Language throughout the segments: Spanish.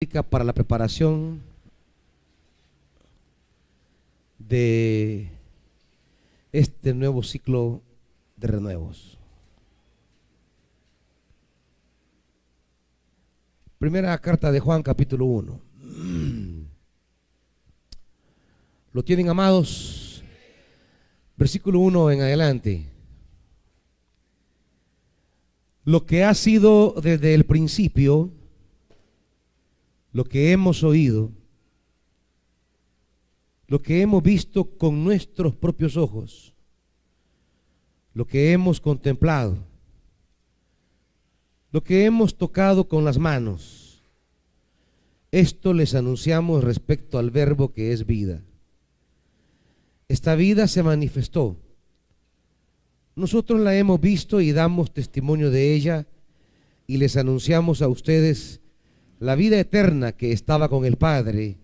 bíblica para la preparación de este nuevo ciclo de renuevos. Primera carta de Juan, capítulo 1. ¿Lo tienen, amados? Versículo 1 en adelante. Lo que ha sido desde el principio, lo que hemos oído, lo que hemos visto con nuestros propios ojos, lo que hemos contemplado, lo que hemos tocado con las manos, esto les anunciamos respecto al Verbo que es vida. Esta vida se manifestó. Nosotros la hemos visto y damos testimonio de ella, y les anunciamos a ustedes la vida eterna que estaba con el Padre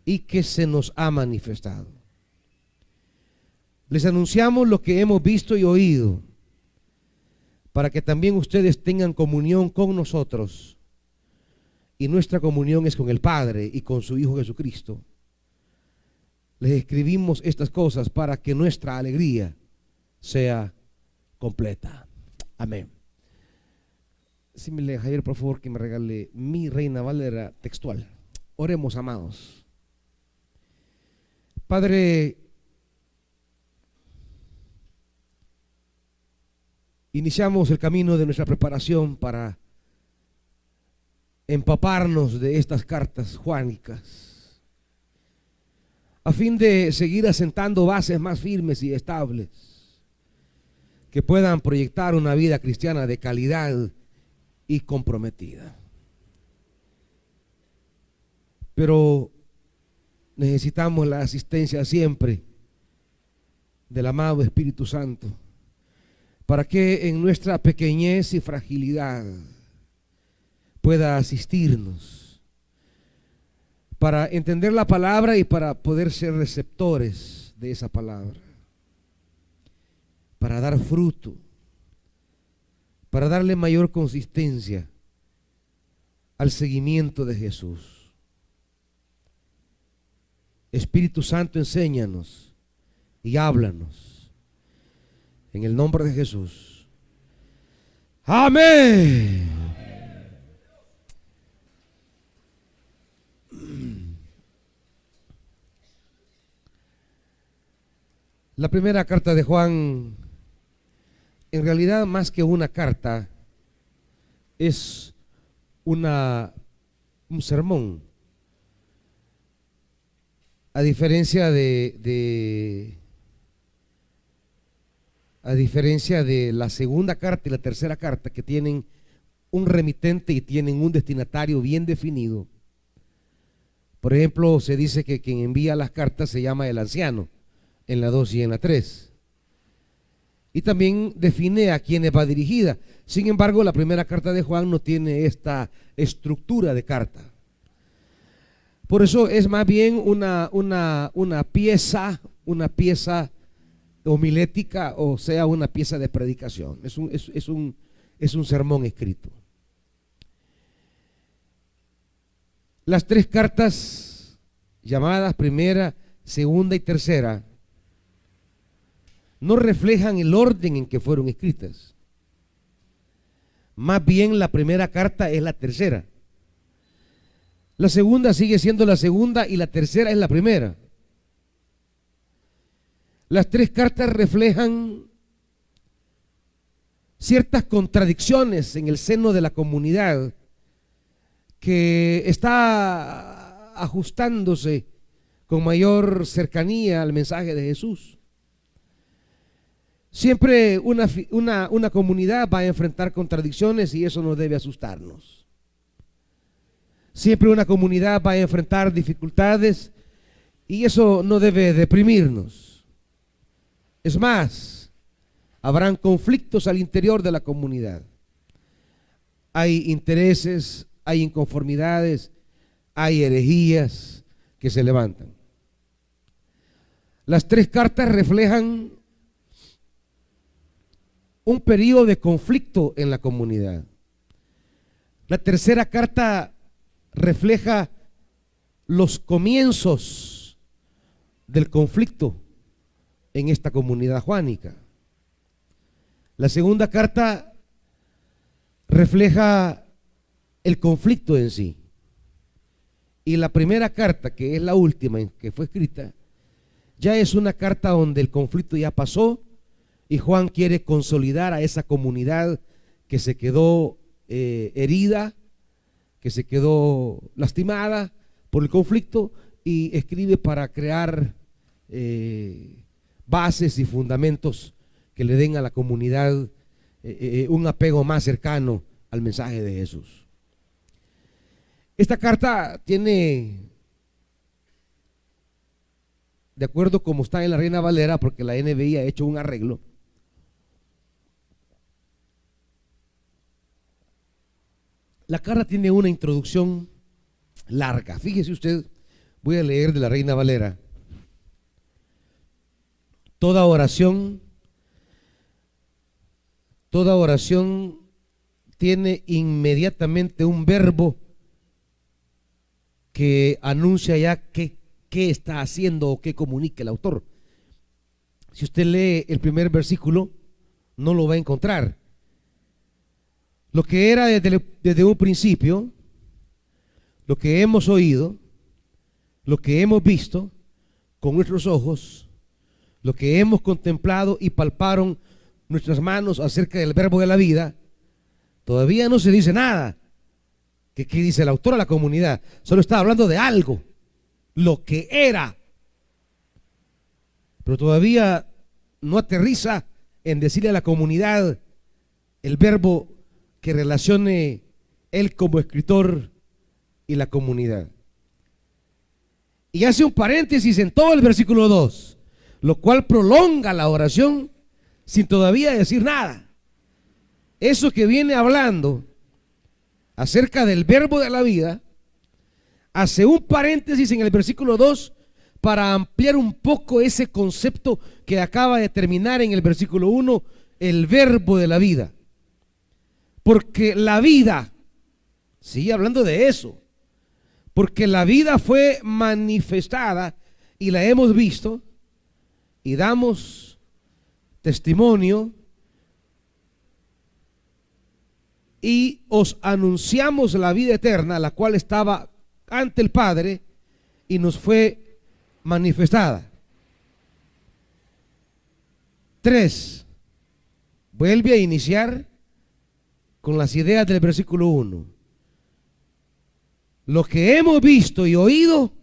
y que se nos ha manifestado. Les anunciamos lo que hemos visto y oído, para que también ustedes tengan comunión con nosotros, y nuestra comunión es con el Padre y con su Hijo Jesucristo. Les escribimos estas cosas para que nuestra alegría sea completa. Amén. Si me le Javier, por favor, que me regale mi Reina Valera textual. Oremos, amados. Padre, iniciamos el camino de nuestra preparación para empaparnos de estas cartas juánicas, a fin de seguir asentando bases más firmes y estables que puedan proyectar una vida cristiana de calidad y comprometida. Pero necesitamos la asistencia siempre del amado Espíritu Santo, para que en nuestra pequeñez y fragilidad pueda asistirnos, para entender la palabra y para poder ser receptores de esa palabra, para dar fruto, para darle mayor consistencia al seguimiento de Jesús. Espíritu Santo, enséñanos y háblanos en el nombre de Jesús. Amén. La primera carta de Juan, en realidad más que una carta, es un sermón. A diferencia de la segunda carta y la tercera carta, que tienen un remitente y tienen un destinatario bien definido. Por ejemplo, se dice que quien envía las cartas se llama el anciano, en la 2 y en la 3. Y también define a quiénes va dirigida. Sin embargo, la primera carta de Juan no tiene esta estructura de carta. Por eso es más bien una pieza homilética, o sea, una pieza de predicación. Es un sermón escrito. Las tres cartas llamadas primera, segunda y tercera no reflejan el orden en que fueron escritas. Más bien la primera carta es la tercera. La segunda sigue siendo la segunda y la tercera es la primera. Las tres cartas reflejan ciertas contradicciones en el seno de la comunidad que está ajustándose con mayor cercanía al mensaje de Jesús. Siempre una comunidad va a enfrentar contradicciones y eso no debe asustarnos. Siempre una comunidad va a enfrentar dificultades y eso no debe deprimirnos. Es más, habrán conflictos al interior de la comunidad. Hay intereses, hay inconformidades, hay herejías que se levantan. Las tres cartas reflejan un periodo de conflicto en la comunidad. La tercera carta refleja los comienzos del conflicto en esta comunidad juánica. La segunda carta refleja el conflicto en sí. Y la primera carta, que es la última en que fue escrita, ya es una carta donde el conflicto ya pasó y Juan quiere consolidar a esa comunidad que se quedó herida, que se quedó lastimada por el conflicto, y escribe para crear bases y fundamentos que le den a la comunidad un apego más cercano al mensaje de Jesús. Esta carta tiene, de acuerdo como está en la Reina Valera, porque la NBI ha hecho un arreglo, la carta tiene una introducción larga. Fíjese usted, voy a leer de la Reina Valera. Toda oración tiene inmediatamente un verbo que anuncia ya qué está haciendo o qué comunica el autor. Si usted lee el primer versículo, no lo va a encontrar. Lo que era desde un principio, lo que hemos oído, lo que hemos visto con nuestros ojos, lo que hemos contemplado y palparon nuestras manos acerca del verbo de la vida, todavía no se dice nada. ¿Qué dice el autor a la comunidad? Solo está hablando de algo, lo que era, pero todavía no aterriza en decirle a la comunidad el verbo que relacione él como escritor y la comunidad. Y hace un paréntesis en todo el versículo 2, lo cual prolonga la oración sin todavía decir nada. Eso que viene hablando acerca del verbo de la vida, hace un paréntesis en el versículo 2 para ampliar un poco ese concepto que acaba de terminar en el versículo 1, el verbo de la vida. Porque la vida, sigue hablando de eso, porque la vida fue manifestada y la hemos visto y damos testimonio y os anunciamos la vida eterna, la cual estaba ante el Padre y nos fue manifestada. 3. Vuelve a iniciar con las ideas del versículo 1. Lo que hemos visto y oído,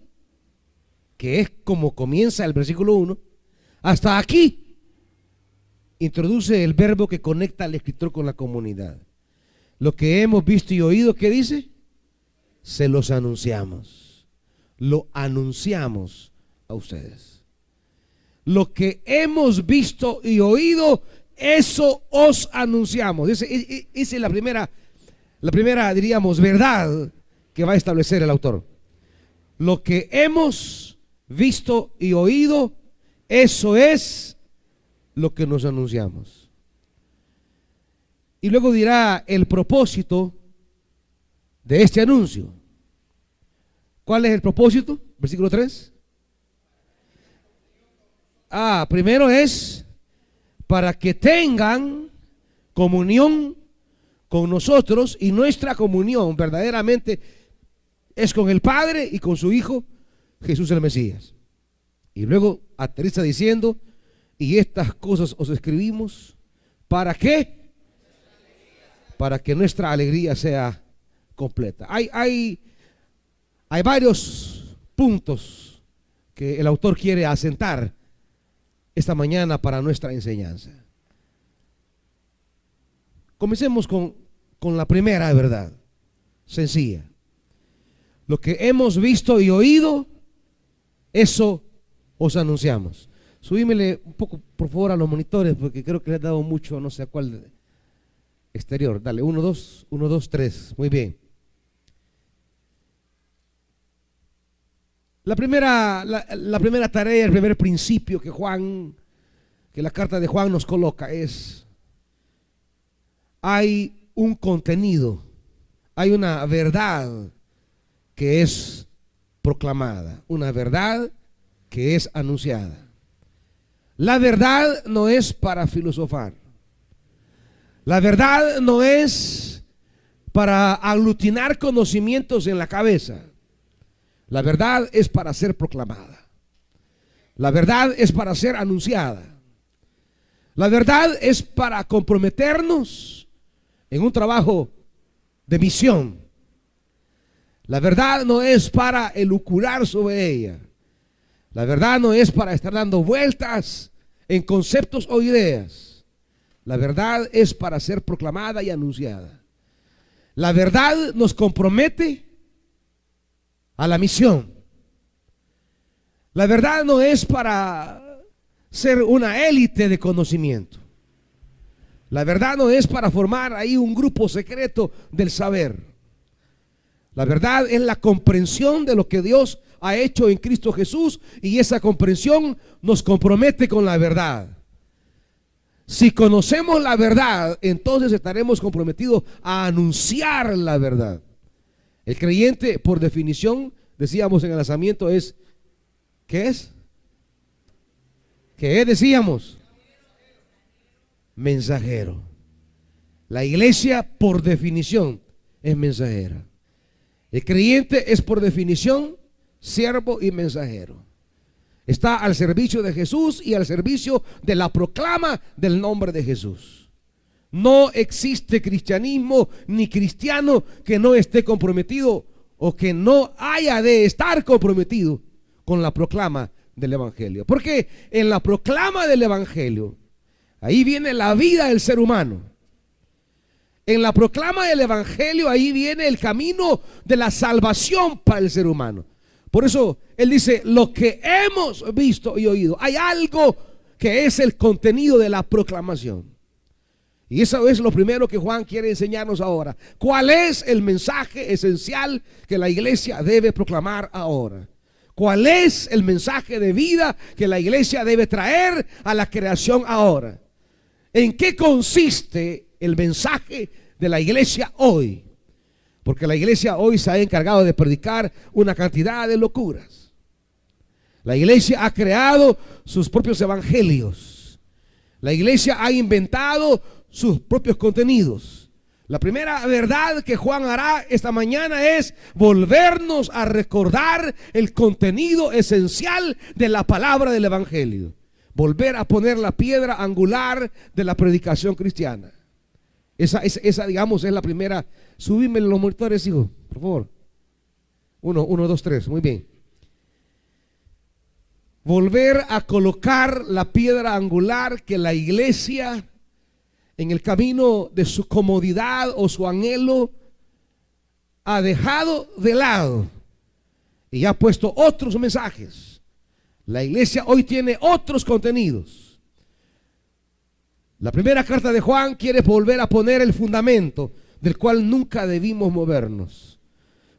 que es como comienza el versículo 1, hasta aquí introduce el verbo que conecta al escritor con la comunidad. Lo que hemos visto y oído, ¿qué dice? Se los anunciamos. Lo anunciamos a ustedes. Lo que hemos visto y oído, eso os anunciamos. Esa es la primera, diríamos, verdad que va a establecer el autor. Lo que hemos visto y oído, eso es lo que nos anunciamos. Y luego dirá el propósito de este anuncio. ¿Cuál es el propósito? Versículo 3. Primero es para que tengan comunión con nosotros, y nuestra comunión verdaderamente es con el Padre y con su Hijo Jesús el Mesías. Y luego aterriza diciendo: y estas cosas os escribimos, ¿para qué? Para que nuestra alegría sea completa. Hay varios puntos que el autor quiere asentar esta mañana para nuestra enseñanza. Comencemos con la primera verdad, sencilla. Lo que hemos visto y oído, eso os anunciamos. Subímele un poco, por favor, a los monitores, porque creo que le he dado mucho, no sé a cuál exterior. Dale, 1, 2, 1, 2, 3. Muy bien. La primera tarea, el primer principio que la carta de Juan nos coloca es: hay un contenido, hay una verdad que es proclamada, una verdad que es anunciada. La verdad no es para filosofar. La verdad no es para aglutinar conocimientos en la cabeza. La verdad es para ser proclamada. La verdad es para ser anunciada. La verdad es para comprometernos en un trabajo de misión. La verdad no es para elucubrar sobre ella. La verdad no es para estar dando vueltas en conceptos o ideas. La verdad es para ser proclamada y anunciada. La verdad nos compromete a la misión. La verdad no es para ser una élite de conocimiento. La verdad no es para formar ahí un grupo secreto del saber. La verdad es la comprensión de lo que Dios ha hecho en Cristo Jesús, y esa comprensión nos compromete con la verdad. Si conocemos la verdad, entonces estaremos comprometidos a anunciar la verdad. El creyente, por definición, decíamos en el lanzamiento, es, ¿qué es? ¿Qué es? Decíamos, mensajero. La iglesia, por definición, es mensajera. El creyente es, por definición, siervo y mensajero. Está al servicio de Jesús y al servicio de la proclama del nombre de Jesús. No existe cristianismo ni cristiano que no esté comprometido o que no haya de estar comprometido con la proclama del evangelio. Porque en la proclama del evangelio, ahí viene la vida del ser humano. En la proclama del evangelio, ahí viene el camino de la salvación para el ser humano. Por eso él dice, lo que hemos visto y oído. Hay algo que es el contenido de la proclamación. Y eso es lo primero que Juan quiere enseñarnos ahora. ¿Cuál es el mensaje esencial que la iglesia debe proclamar ahora? ¿Cuál es el mensaje de vida que la iglesia debe traer a la creación ahora? ¿En qué consiste el mensaje de la iglesia hoy? Porque la iglesia hoy se ha encargado de predicar una cantidad de locuras. La iglesia ha creado sus propios evangelios. La iglesia ha inventado sus propios contenidos. La primera verdad que Juan hará esta mañana es volvernos a recordar el contenido esencial de la palabra del evangelio. Volver a poner la piedra angular de la predicación cristiana. Esa, digamos, es la primera. Subíme los monitores, hijo, por favor. 1, 2, 3, muy bien. Volver a colocar la piedra angular que la iglesia, en el camino de su comodidad o su anhelo, ha dejado de lado y ha puesto otros mensajes. La iglesia hoy tiene otros contenidos. La primera carta de Juan quiere volver a poner el fundamento del cual nunca debimos movernos.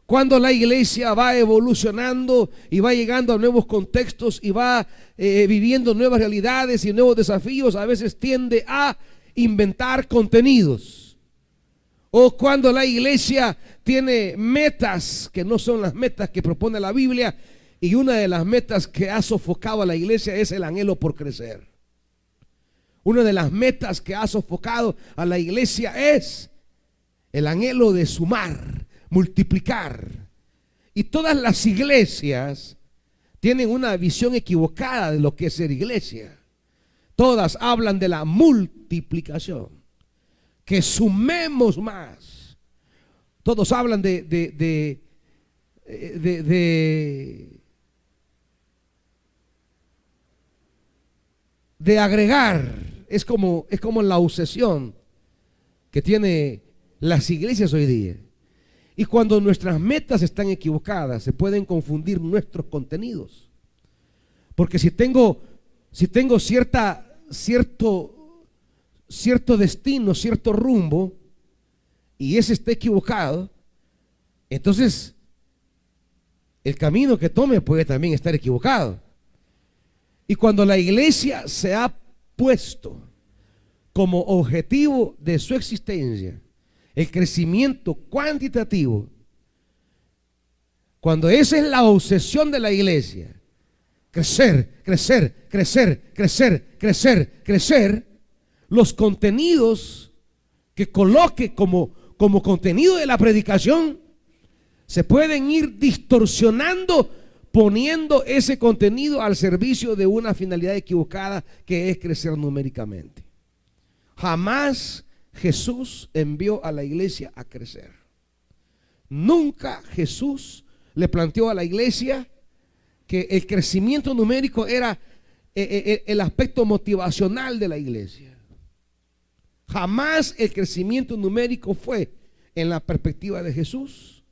Cuando la iglesia va evolucionando y va llegando a nuevos contextos y va viviendo nuevas realidades y nuevos desafíos, a veces tiende a inventar contenidos. O cuando la iglesia tiene metas que no son las metas que propone la Biblia, y una de las metas que ha sofocado a la iglesia es el anhelo por crecer. Una de las metas que ha sofocado a la iglesia es el anhelo de sumar, multiplicar. Y todas las iglesias tienen una visión equivocada de lo que es ser iglesia. Todas hablan de la multiplicación, que sumemos más. Todos hablan de agregar. Es como la obsesión que tiene las iglesias hoy día. Y cuando nuestras metas están equivocadas, se pueden confundir nuestros contenidos. Porque si tengo cierto destino, cierto rumbo, y ese está equivocado, entonces el camino que tome puede también estar equivocado. Y cuando la iglesia se ha puesto como objetivo de su existencia el crecimiento cuantitativo, Cuando esa es la obsesión de la iglesia, crecer, crecer, crecer, crecer, crecer, crecer, los contenidos que coloque como contenido de la predicación se pueden ir distorsionando, poniendo ese contenido al servicio de una finalidad equivocada, que es crecer numéricamente. Jamás Jesús envió a la iglesia a crecer. Nunca Jesús le planteó a la iglesia que el crecimiento numérico era el aspecto motivacional de la iglesia. Jamás el crecimiento numérico fue, en la perspectiva de Jesús,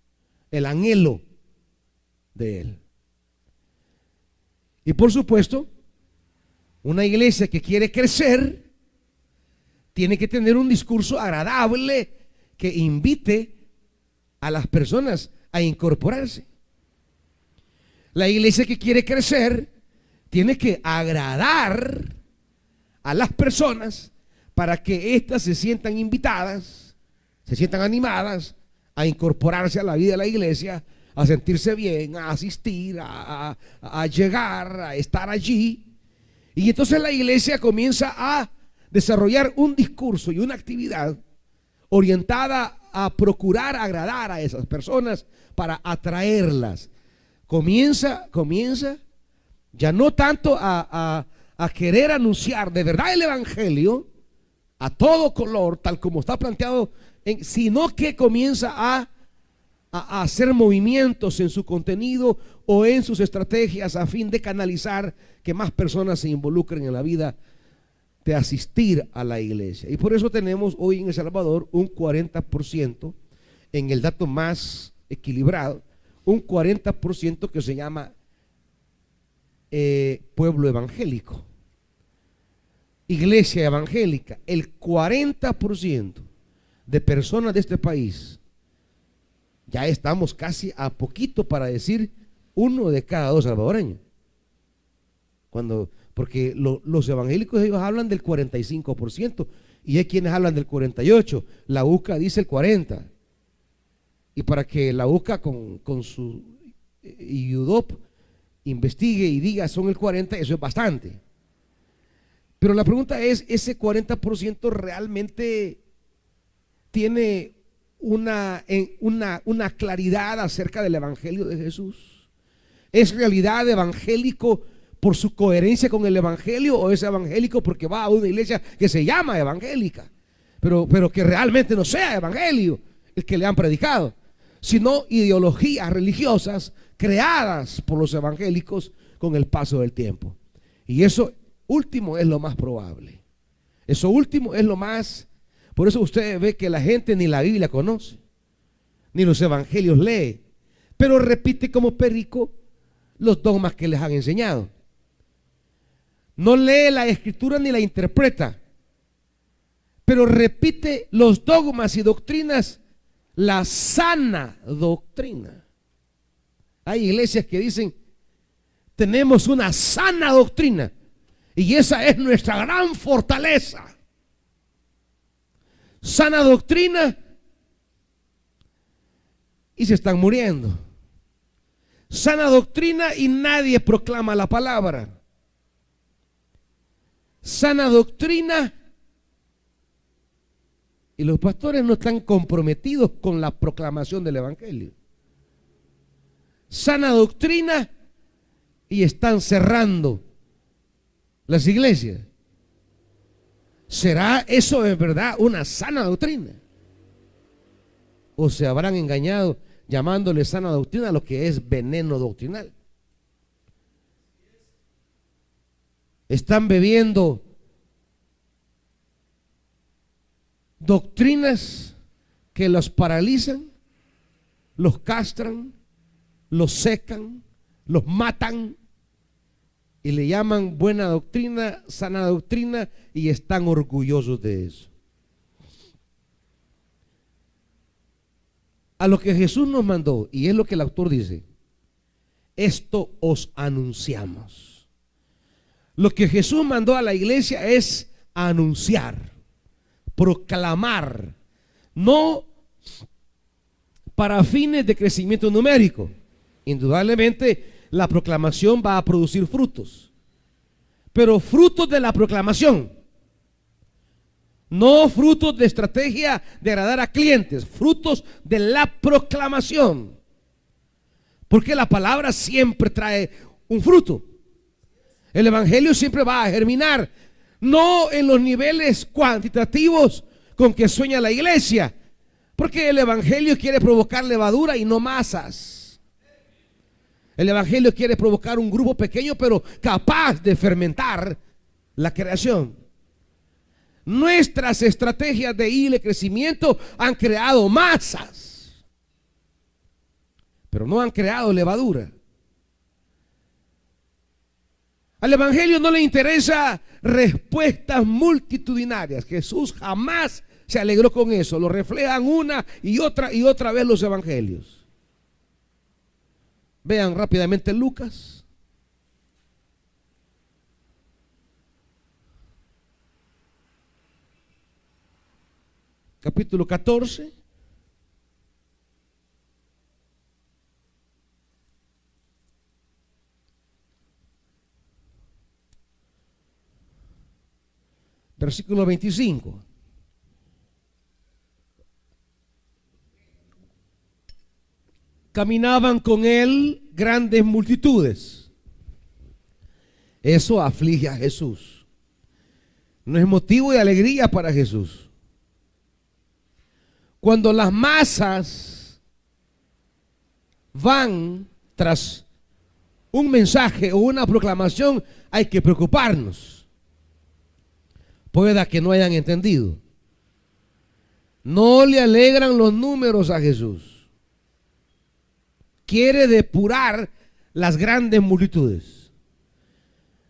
el anhelo de él. Y por supuesto, una iglesia que quiere crecer tiene que tener un discurso agradable que invite a las personas a incorporarse. La iglesia que quiere crecer tiene que agradar a las personas para que éstas se sientan invitadas, se sientan animadas a incorporarse a la vida de la iglesia, a sentirse bien, a asistir, a llegar, a estar allí. Y entonces la iglesia comienza a desarrollar un discurso y una actividad orientada a procurar agradar a esas personas para atraerlas. Comienza ya no tanto a querer anunciar de verdad el evangelio a todo color, tal como está planteado, sino que comienza a hacer movimientos en su contenido o en sus estrategias a fin de canalizar que más personas se involucren en la vida de asistir a la iglesia. Y por eso tenemos hoy en El Salvador un 40%, en el dato más equilibrado, un 40% que se llama pueblo evangélico, iglesia evangélica. El 40% de personas de este país, ya estamos casi a poquito para decir 1 de cada 2 salvadoreños. Porque los evangélicos, ellos hablan del 45% y hay quienes hablan del 48%. La UCA dice el 40%. Y para que la UCA con su IUDOP investigue y diga son el 40%, eso es bastante. Pero la pregunta es, ¿ese 40% realmente tiene una claridad acerca del evangelio de Jesús? ¿Es realidad evangélico por su coherencia con el evangelio, o es evangélico porque va a una iglesia que se llama evangélica, pero que realmente no sea evangelio el que le han predicado, sino ideologías religiosas creadas por los evangélicos con el paso del tiempo? Y eso último es lo más probable. Eso último es lo más. Por eso usted ve que la gente ni la Biblia conoce, ni los evangelios lee, pero repite como perico los dogmas que les han enseñado. No lee la escritura ni la interpreta, pero repite los dogmas y doctrinas, la sana doctrina. Hay iglesias que dicen, tenemos una sana doctrina y esa es nuestra gran fortaleza. Sana doctrina, y se están muriendo. Sana doctrina y nadie proclama la palabra. Sana doctrina y los pastores no están comprometidos con la proclamación del evangelio. Sana doctrina y están cerrando las iglesias. ¿Será eso en verdad una sana doctrina? ¿O se habrán engañado llamándole sana doctrina a lo que es veneno doctrinal? Están bebiendo doctrinas que los paralizan, los castran, los secan, los matan, y le llaman buena doctrina, sana doctrina, y están orgullosos de eso. A lo que Jesús nos mandó, y es lo que el autor dice, esto os anunciamos. Lo que Jesús mandó a la iglesia es anunciar, proclamar, no para fines de crecimiento numérico, Indudablemente la proclamación va a producir frutos, pero frutos de la proclamación, no frutos de estrategia de agradar a clientes, frutos de la proclamación, porque la palabra siempre trae un fruto. El evangelio siempre va a germinar, no en los niveles cuantitativos con que sueña la iglesia, porque el evangelio quiere provocar levadura y no masas. El evangelio quiere provocar un grupo pequeño pero capaz de fermentar la creación. Nuestras estrategias de ir crecimiento han creado masas, pero no han creado levadura. Al evangelio no le interesa respuestas multitudinarias. Jesús jamás se alegró con eso. Lo reflejan una y otra vez los evangelios. Vean rápidamente Lucas. Capítulo 14. Versículo 25. Caminaban con él grandes multitudes. Eso aflige a Jesús. No es motivo de alegría para Jesús. Cuando las masas van tras un mensaje o una proclamación, hay que preocuparnos. Pueda que no hayan entendido. No le alegran los números a Jesús. Quiere depurar las grandes multitudes.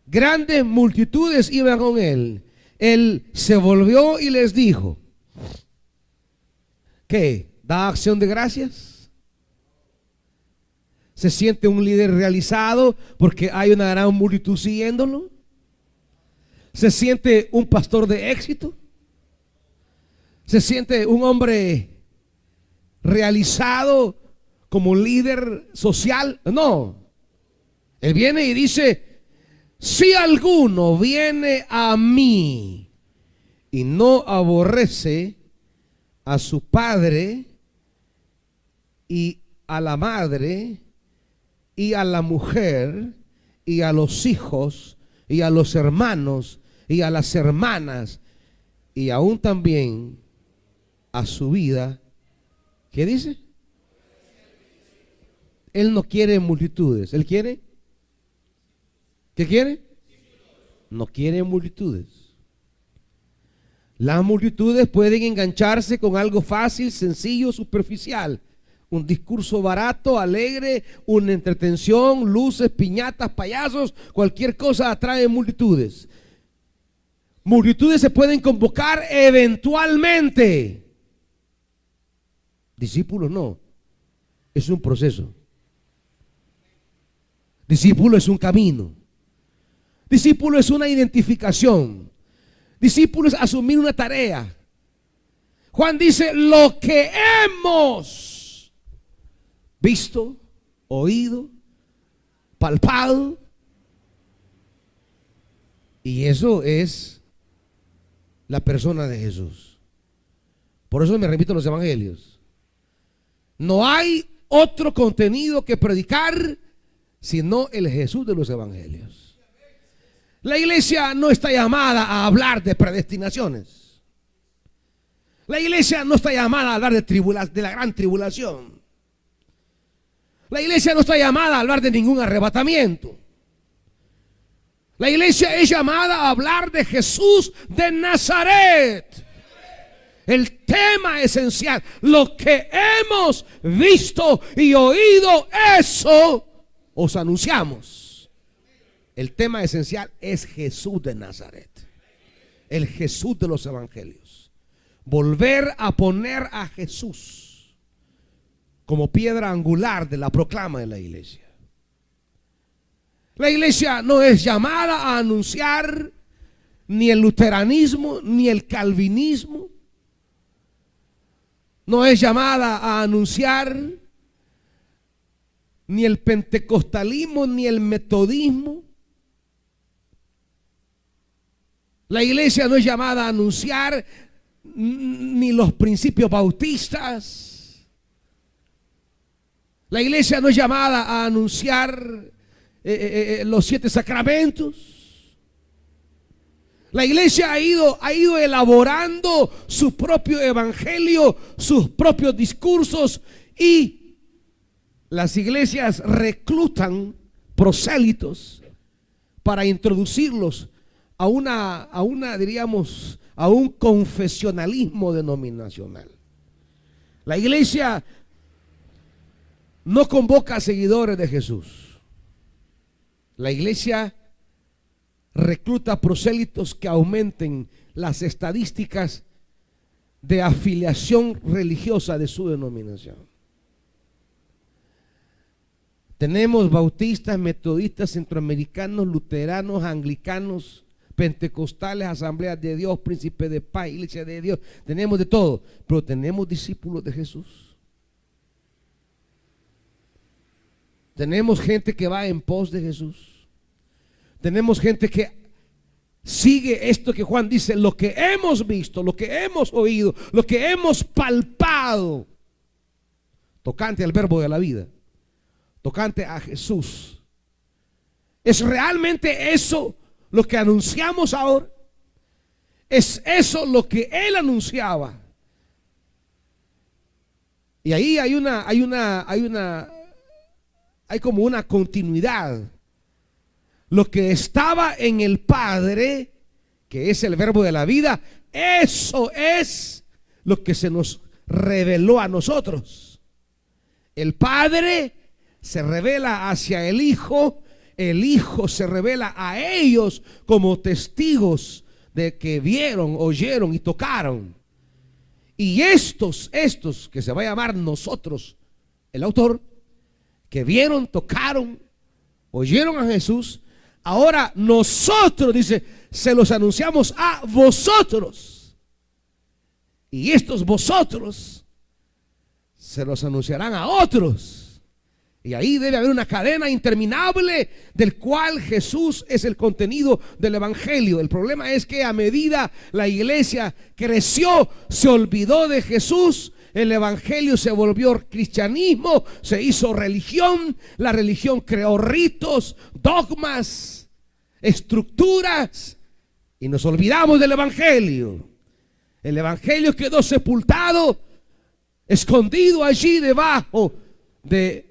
Grandes multitudes iban con él. Él se volvió y les dijo: ¿qué? ¿Da acción de gracias? ¿Se siente un líder realizado porque hay una gran multitud siguiéndolo? ¿Se siente un pastor de éxito? ¿Se siente un hombre realizado como líder social? No. Él viene y dice: si alguno viene a mí y no aborrece a su padre y a la madre y a la mujer y a los hijos y a los hermanos y a las hermanas y aún también a su vida, ¿qué dice? Él no quiere multitudes. ¿Él quiere? ¿Qué quiere? No quiere multitudes. Las multitudes pueden engancharse con algo fácil, sencillo, superficial. Un discurso barato, alegre, una entretención, luces, piñatas, payasos, cualquier cosa atrae multitudes. Multitudes se pueden convocar eventualmente. Discípulos no. Es un proceso. Discípulo es un camino. Discípulo es una identificación. Discípulo es asumir una tarea. Juan dice: lo que hemos visto, oído, palpado. Y eso es la persona de Jesús. Por eso me remito a los evangelios. No hay otro contenido que predicar sino el Jesús de los evangelios. La iglesia no está llamada a hablar de predestinaciones. La iglesia no está llamada a hablar de la gran tribulación. La iglesia no está llamada a hablar de ningún arrebatamiento. La iglesia es llamada a hablar de Jesús de Nazaret. El tema esencial, lo que hemos visto y oído, eso os anunciamos. El tema esencial es Jesús de Nazaret, el Jesús de los evangelios. Volver a poner a Jesús como piedra angular de la proclama de la iglesia. La iglesia no es llamada a anunciar ni el luteranismo ni el calvinismo. No es llamada a anunciar ni el pentecostalismo, ni el metodismo. La iglesia no es llamada a anunciar ni los principios bautistas. La iglesia no es llamada a anunciar los 7 sacramentos. La iglesia ha ido elaborando su propio evangelio, sus propios discursos, y las iglesias reclutan prosélitos para introducirlos a un confesionalismo denominacional. La iglesia no convoca a seguidores de Jesús. La iglesia recluta prosélitos que aumenten las estadísticas de afiliación religiosa de su denominación. Tenemos bautistas, metodistas, centroamericanos, luteranos, anglicanos, pentecostales, asambleas de Dios, príncipe de paz, iglesia de Dios. Tenemos de todo, pero tenemos discípulos de Jesús. Tenemos gente que va en pos de Jesús. Tenemos gente que sigue esto que Juan dice: lo que hemos visto, lo que hemos oído, lo que hemos palpado, tocante al verbo de la vida, tocante a Jesús. ¿Es realmente eso lo que anunciamos ahora? ¿Es eso lo que él anunciaba? Y ahí hay como una continuidad. Lo que estaba en el Padre, que es el verbo de la vida, eso es lo que se nos reveló a nosotros. El Padre se revela hacia el Hijo se revela a ellos como testigos de que vieron, oyeron y tocaron. Y estos que se va a llamar nosotros, el autor, que vieron, tocaron, oyeron a Jesús, ahora nosotros, dice, se los anunciamos a vosotros. Y estos vosotros se los anunciarán a otros. Y ahí debe haber una cadena interminable del cual Jesús es el contenido del evangelio. El problema es que a medida la iglesia creció, se olvidó de Jesús. El evangelio se volvió cristianismo, se hizo religión. La religión creó ritos, dogmas, estructuras, y nos olvidamos del evangelio. El evangelio quedó sepultado, escondido allí debajo de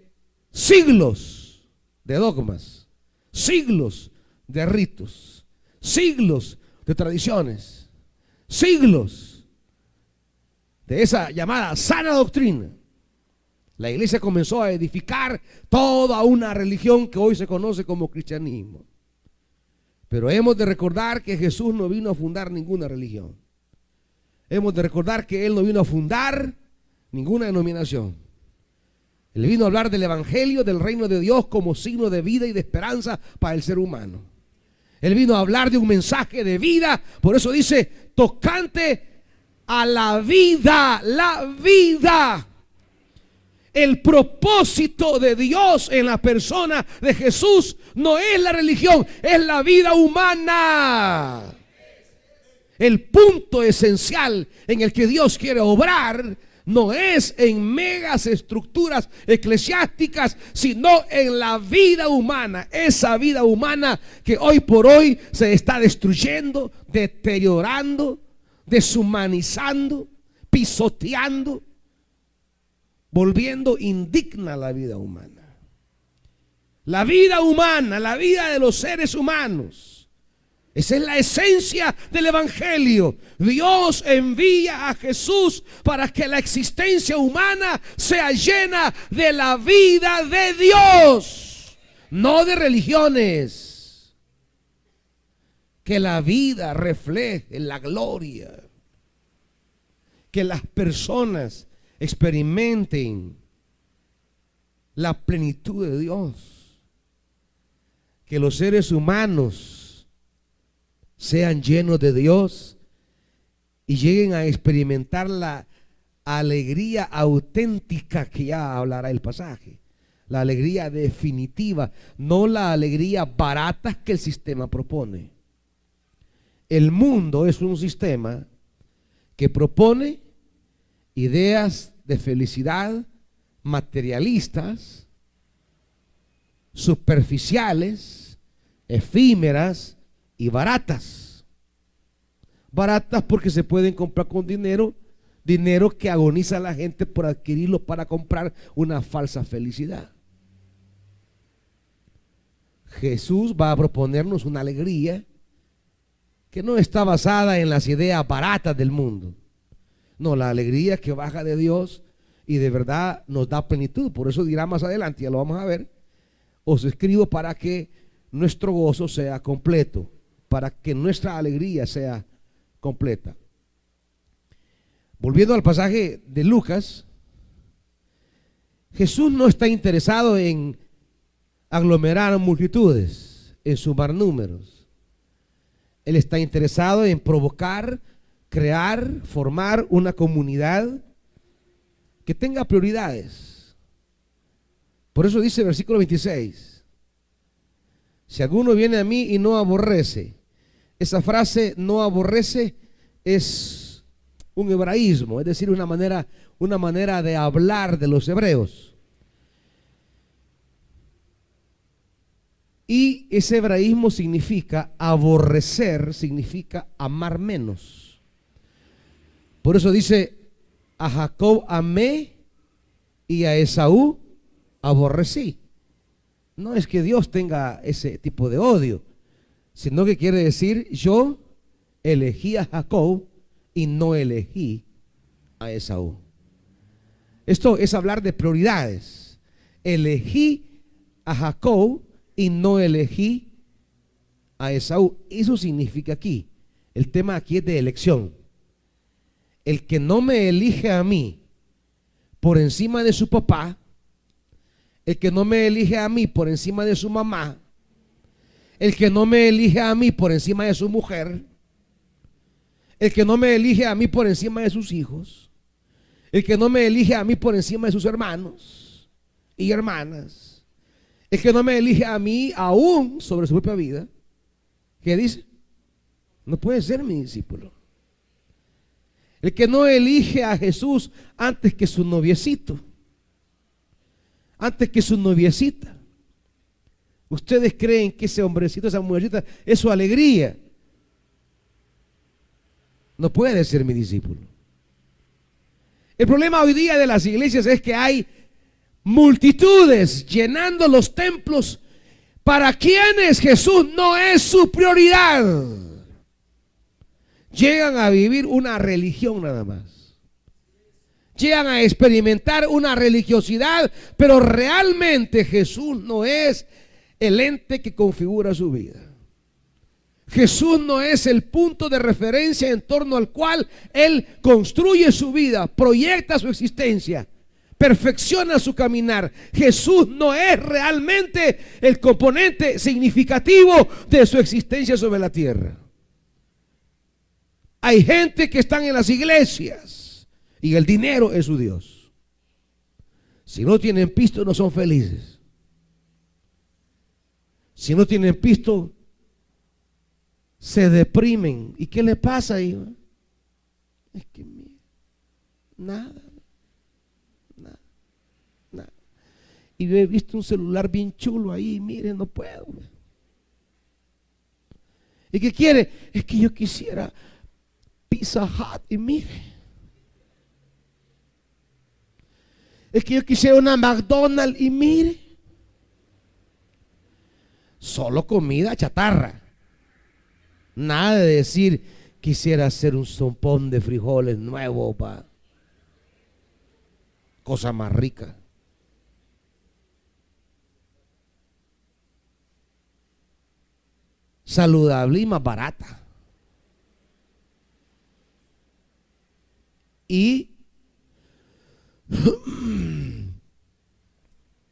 siglos de dogmas, siglos de ritos, siglos de tradiciones, siglos de esa llamada sana doctrina. La iglesia comenzó a edificar toda una religión que hoy se conoce como cristianismo. Pero hemos de recordar que Jesús no vino a fundar ninguna religión. Hemos de recordar que Él no vino a fundar ninguna denominación. Él vino a hablar del evangelio, del reino de Dios como signo de vida y de esperanza para el ser humano. Él vino a hablar de un mensaje de vida. Por eso dice, tocante a la vida, la vida. El propósito de Dios en la persona de Jesús no es la religión, es la vida humana. El punto esencial en el que Dios quiere obrar no es en megas estructuras eclesiásticas, sino en la vida humana. Esa vida humana que hoy por hoy se está destruyendo, deteriorando, deshumanizando, pisoteando, volviendo indigna la vida humana. La vida humana, la vida de los seres humanos. Esa es la esencia del evangelio. Dios envía a Jesús para que la existencia humana sea llena de la vida de Dios, no de religiones. Que la vida refleje la gloria, que las personas experimenten la plenitud de Dios, que los seres humanos sean llenos de Dios y lleguen a experimentar la alegría auténtica que ya hablará el pasaje. la alegría definitiva, no la alegría barata que el sistema propone. El mundo es un sistema que propone ideas de felicidad materialistas, superficiales, efímeras y baratas. Baratas porque se pueden comprar con dinero que agoniza a la gente por adquirirlo para comprar una falsa felicidad. Jesús va a proponernos una alegría que no está basada en las ideas baratas del mundo. No, la alegría que baja de Dios y de verdad nos da plenitud. Por eso dirá más adelante, ya lo vamos a ver: os escribo para que nuestro gozo sea completo, para que nuestra alegría sea completa. Volviendo al pasaje de Lucas, Jesús no está interesado en aglomerar multitudes, en sumar números. Él está interesado en provocar, crear, formar una comunidad que tenga prioridades. Por eso dice el versículo 26: si alguno viene a mí y no aborrece. Esa frase, no aborrece, es un hebraísmo, es decir, una manera de hablar de los hebreos. Y ese hebraísmo significa aborrecer, significa amar menos. Por eso dice: a Jacob amé y a Esaú aborrecí. No es que Dios tenga ese tipo de odio, sino que quiere decir: yo elegí a Jacob y no elegí a Esaú. Esto es hablar de prioridades. Elegí a Jacob y no elegí a Esaú. Eso significa aquí, el tema aquí es de elección. El que no me elige a mí por encima de su papá, el que no me elige a mí por encima de su mamá, el que no me elige a mí por encima de su mujer, el que no me elige a mí por encima de sus hijos, el que no me elige a mí por encima de sus hermanos y hermanas, el que no me elige a mí aún sobre su propia vida, ¿qué dice? No puede ser mi discípulo. El que no elige a Jesús antes que su noviecito, antes que su noviecita. ¿Ustedes creen que ese hombrecito, esa mujercita, es su alegría? No puede ser mi discípulo. El problema hoy día de las iglesias es que hay multitudes llenando los templos para quienes Jesús no es su prioridad. Llegan a vivir una religión nada más. Llegan a experimentar una religiosidad, pero realmente Jesús no es el ente que configura su vida. Jesús no es el punto de referencia en torno al cual Él construye su vida, proyecta su existencia, perfecciona su caminar. Jesús no es realmente el componente significativo de su existencia sobre la tierra. Hay gente que están en las iglesias y el dinero es su Dios. Si no tienen pisto, no son felices. Si no tienen pisto, se deprimen. ¿Y qué le pasa ahí? Es que nada. Y yo he visto un celular bien chulo ahí, miren, no puedo. ¿Y qué quiere? Es que yo quisiera Pizza Hut y mire. Es que yo quisiera una McDonald's y mire. Solo comida chatarra. Nada de decir quisiera hacer un sompón de frijoles nuevo para cosa más rica. Saludable y más barata. Y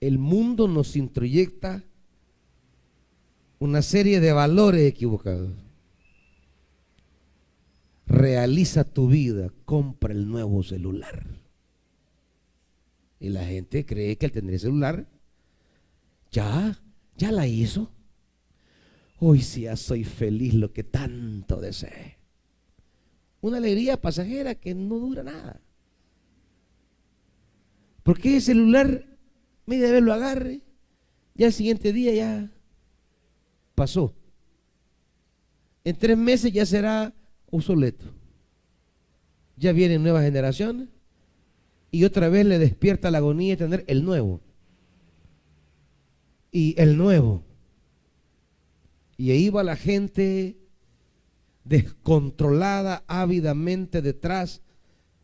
el mundo nos introyecta una serie de valores equivocados. Realiza tu vida, compra el nuevo celular. Y la gente cree que al tener celular Ya la hizo. Hoy sí ya soy feliz, lo que tanto deseé. Una alegría pasajera que no dura nada. Porque el celular, media vez lo agarre, ya el siguiente día ya pasó. En 3 meses ya será obsoleto. Ya vienen nuevas generaciones y otra vez le despierta la agonía de tener el nuevo. Y el nuevo. Y ahí va la gente descontrolada, ávidamente detrás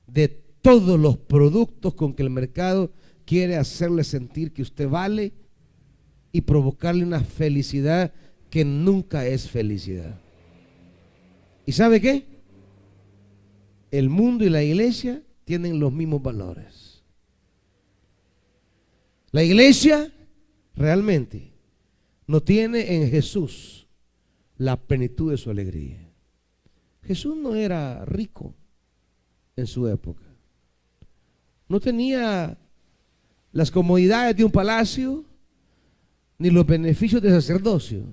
de todos los productos con que el mercado quiere hacerle sentir que usted vale y provocarle una felicidad que nunca es felicidad. ¿Y sabe qué? El mundo y la iglesia tienen los mismos valores. La iglesia realmente no tiene en Jesús la plenitud de su alegría. Jesús no era rico en su época. No tenía las comodidades de un palacio ni los beneficios de sacerdocio.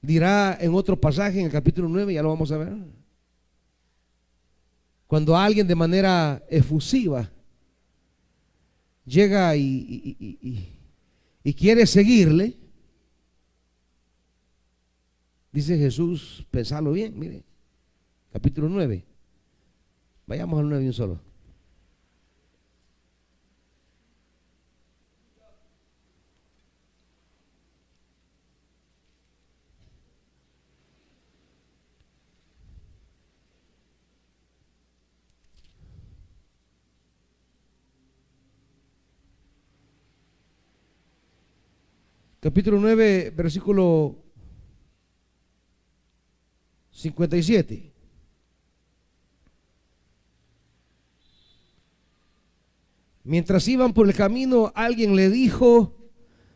Dirá en otro pasaje, en el capítulo 9, ya lo vamos a ver, cuando alguien de manera efusiva llega y quiere seguirle, dice Jesús, pensalo bien, mire, capítulo 9, vayamos al 9 de un solo. Capítulo 9, versículo 57. Mientras iban por el camino, alguien le dijo,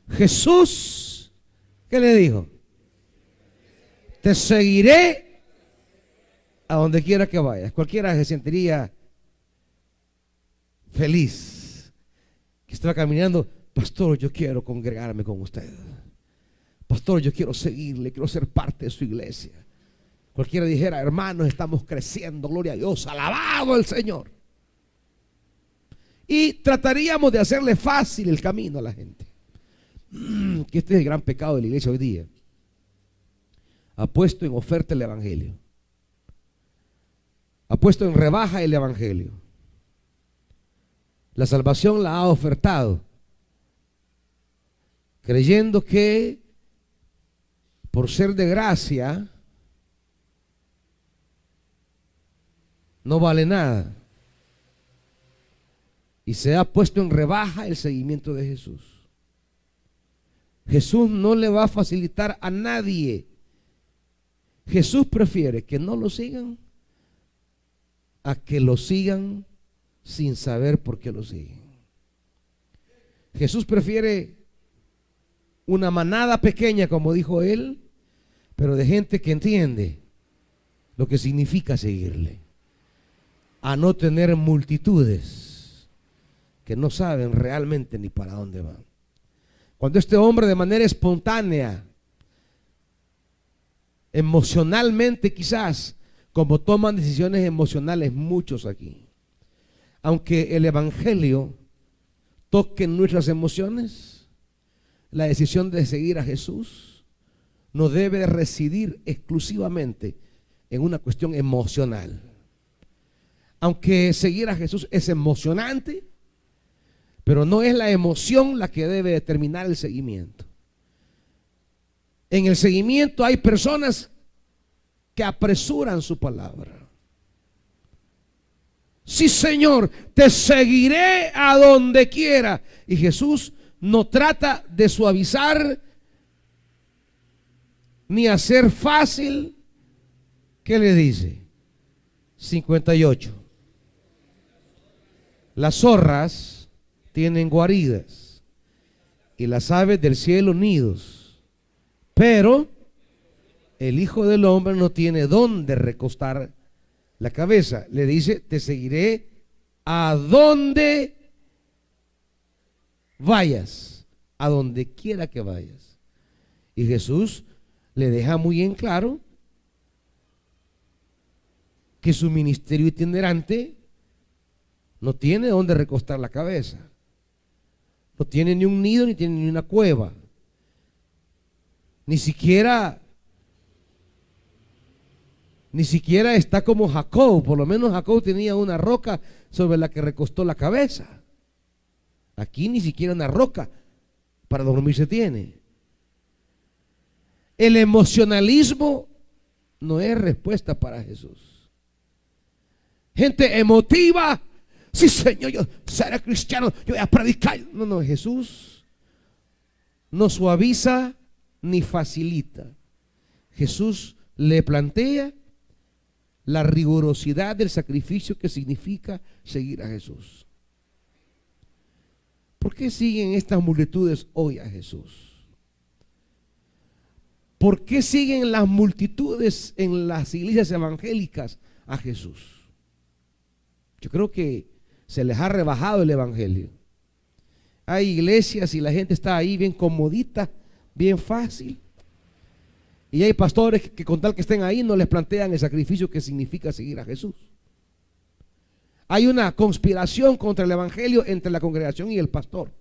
Jesús, ¿qué le dijo? Te seguiré a donde quiera que vayas. Cualquiera se sentiría feliz que estaba caminando. Pastor, yo quiero congregarme con usted. Pastor, yo quiero seguirle, quiero ser parte de su iglesia. Cualquiera dijera, hermanos, estamos creciendo, gloria a Dios, alabado el Señor. Y trataríamos de hacerle fácil el camino a la gente. Que este es el gran pecado de la iglesia hoy día. Ha puesto en oferta el evangelio. Ha puesto en rebaja el evangelio. La salvación la ha ofertado, creyendo que por ser de gracia no vale nada. Y se ha puesto en rebaja el seguimiento de Jesús. Jesús no le va a facilitar a nadie. Jesús prefiere que no lo sigan a que lo sigan sin saber por qué lo siguen. Jesús prefiere una manada pequeña, como dijo él, pero de gente que entiende lo que significa seguirle, a no tener multitudes que no saben realmente ni para dónde van. Cuando este hombre de manera espontánea, emocionalmente quizás, como toman decisiones emocionales muchos aquí, aunque el evangelio toque nuestras emociones, la decisión de seguir a Jesús no debe residir exclusivamente en una cuestión emocional. Aunque seguir a Jesús es emocionante, pero no es la emoción la que debe determinar el seguimiento. En el seguimiento hay personas que apresuran su palabra. Sí, Señor, te seguiré a donde quiera. Y Jesús no trata de suavizar ni hacer fácil. ¿Qué le dice? 58. Las zorras tienen guaridas y las aves del cielo nidos, pero el Hijo del Hombre no tiene dónde recostar la cabeza. Le dice, te seguiré a donde vayas, a donde quiera que vayas. Y Jesús le deja muy en claro que su ministerio itinerante no tiene donde recostar la cabeza, no tiene ni un nido, ni tiene ni una cueva, ni siquiera está como Jacob. Por lo menos Jacob tenía una roca sobre la que recostó la cabeza. Aquí ni siquiera una roca para dormir se tiene. El emocionalismo no es respuesta para Jesús. Gente emotiva, sí Señor, yo seré cristiano, yo voy a predicar. No, Jesús no suaviza ni facilita. Jesús le plantea la rigurosidad del sacrificio que significa seguir a Jesús. ¿Por qué siguen estas multitudes hoy a Jesús? ¿Por qué siguen las multitudes en las iglesias evangélicas a Jesús? Yo creo que se les ha rebajado el evangelio. Hay iglesias y la gente está ahí bien comodita, bien fácil. Y hay pastores que con tal que estén ahí no les plantean el sacrificio que significa seguir a Jesús. Hay una conspiración contra el evangelio entre la congregación y el pastor.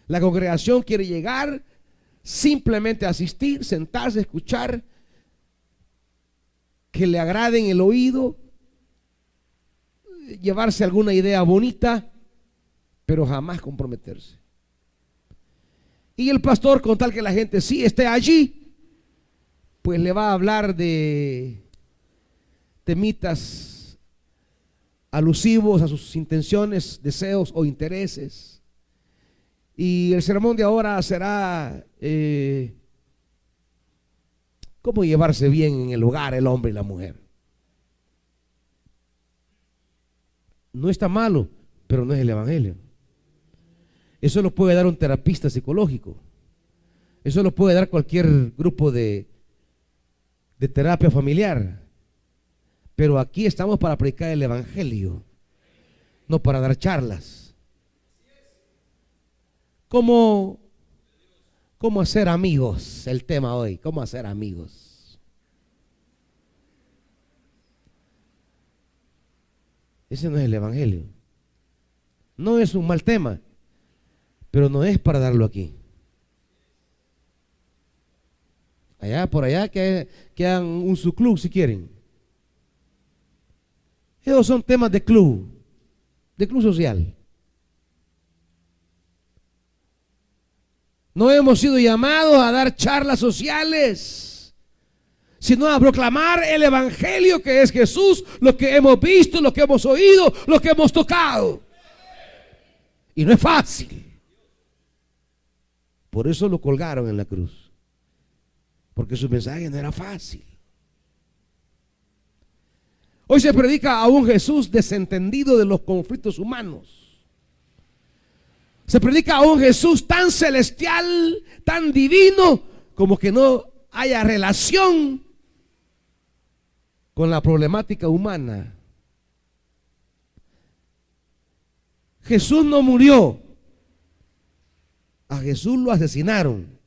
La congregación quiere llegar, simplemente asistir, sentarse, escuchar, que le agrade en el oído, llevarse alguna idea bonita, pero jamás comprometerse. Y el pastor, con tal que la gente sí esté allí, pues le va a hablar de temitas alusivos a sus intenciones, deseos o intereses. Y el sermón de ahora será cómo llevarse bien en el hogar el hombre y la mujer. No está malo, pero no es el evangelio. Eso lo puede dar un terapista psicológico. Eso lo puede dar cualquier grupo de terapia familiar. Pero aquí estamos para predicar el evangelio, no para dar charlas. ¿Cómo hacer amigos? El tema hoy, ¿cómo hacer amigos? Ese no es el evangelio. No es un mal tema, pero no es para darlo aquí. Allá por allá que hagan un subclub si quieren. Esos son temas de club social. No hemos sido llamados a dar charlas sociales, sino a proclamar el evangelio que es Jesús, lo que hemos visto, lo que hemos oído, lo que hemos tocado. Y no es fácil. Por eso lo colgaron en la cruz, porque su mensaje no era fácil. Hoy se predica a un Jesús desentendido de los conflictos humanos. Se predica a un Jesús tan celestial, tan divino, como que no haya relación con la problemática humana. Jesús no murió. A Jesús lo asesinaron.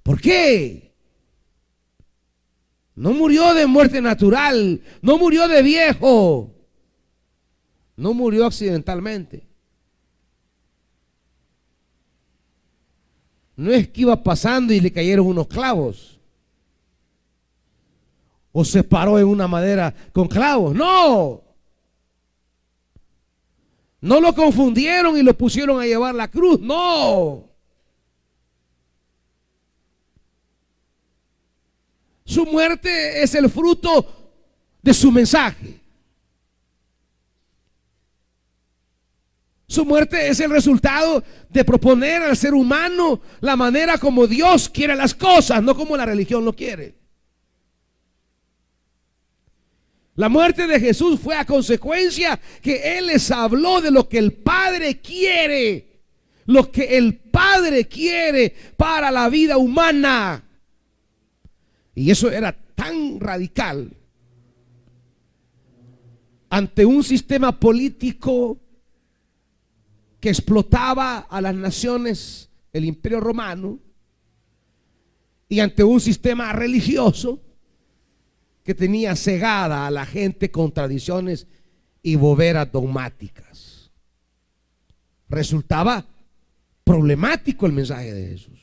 ¿Por qué? No murió de muerte natural, no murió de viejo, no murió accidentalmente. No es que iba pasando y le cayeron unos clavos, o se paró en una madera con clavos. No, no lo confundieron y lo pusieron a llevar la cruz. No. Su muerte es el fruto de su mensaje. Su muerte es el resultado de proponer al ser humano la manera como Dios quiere las cosas, no como la religión lo quiere. La muerte de Jesús fue a consecuencia que Él les habló de lo que el Padre quiere, lo que el Padre quiere para la vida humana. Y eso era tan radical ante un sistema político que explotaba a las naciones, el Imperio Romano, y ante un sistema religioso que tenía cegada a la gente con tradiciones y boberas dogmáticas. Resultaba problemático el mensaje de Jesús.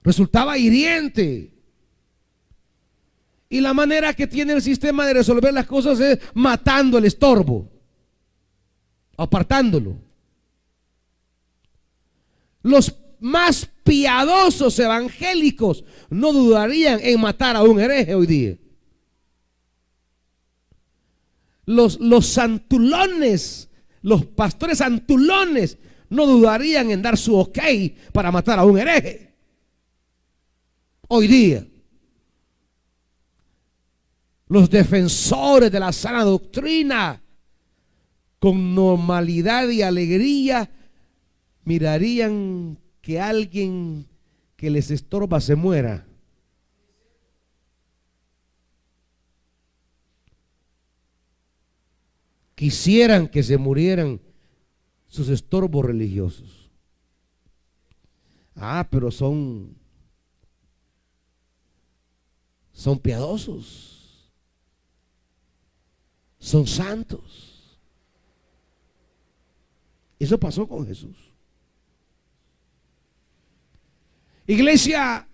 Resultaba hiriente. Y la manera que tiene el sistema de resolver las cosas es matando el estorbo, apartándolo. Los más piadosos evangélicos no dudarían en matar a un hereje hoy día. Los santulones, los pastores santulones no dudarían en dar su ok para matar a un hereje hoy día. Los defensores de la sana doctrina con normalidad y alegría mirarían que alguien que les estorba se muera. Quisieran que se murieran sus estorbos religiosos. Pero son piadosos, son santos. Eso pasó con Jesús. Iglesia,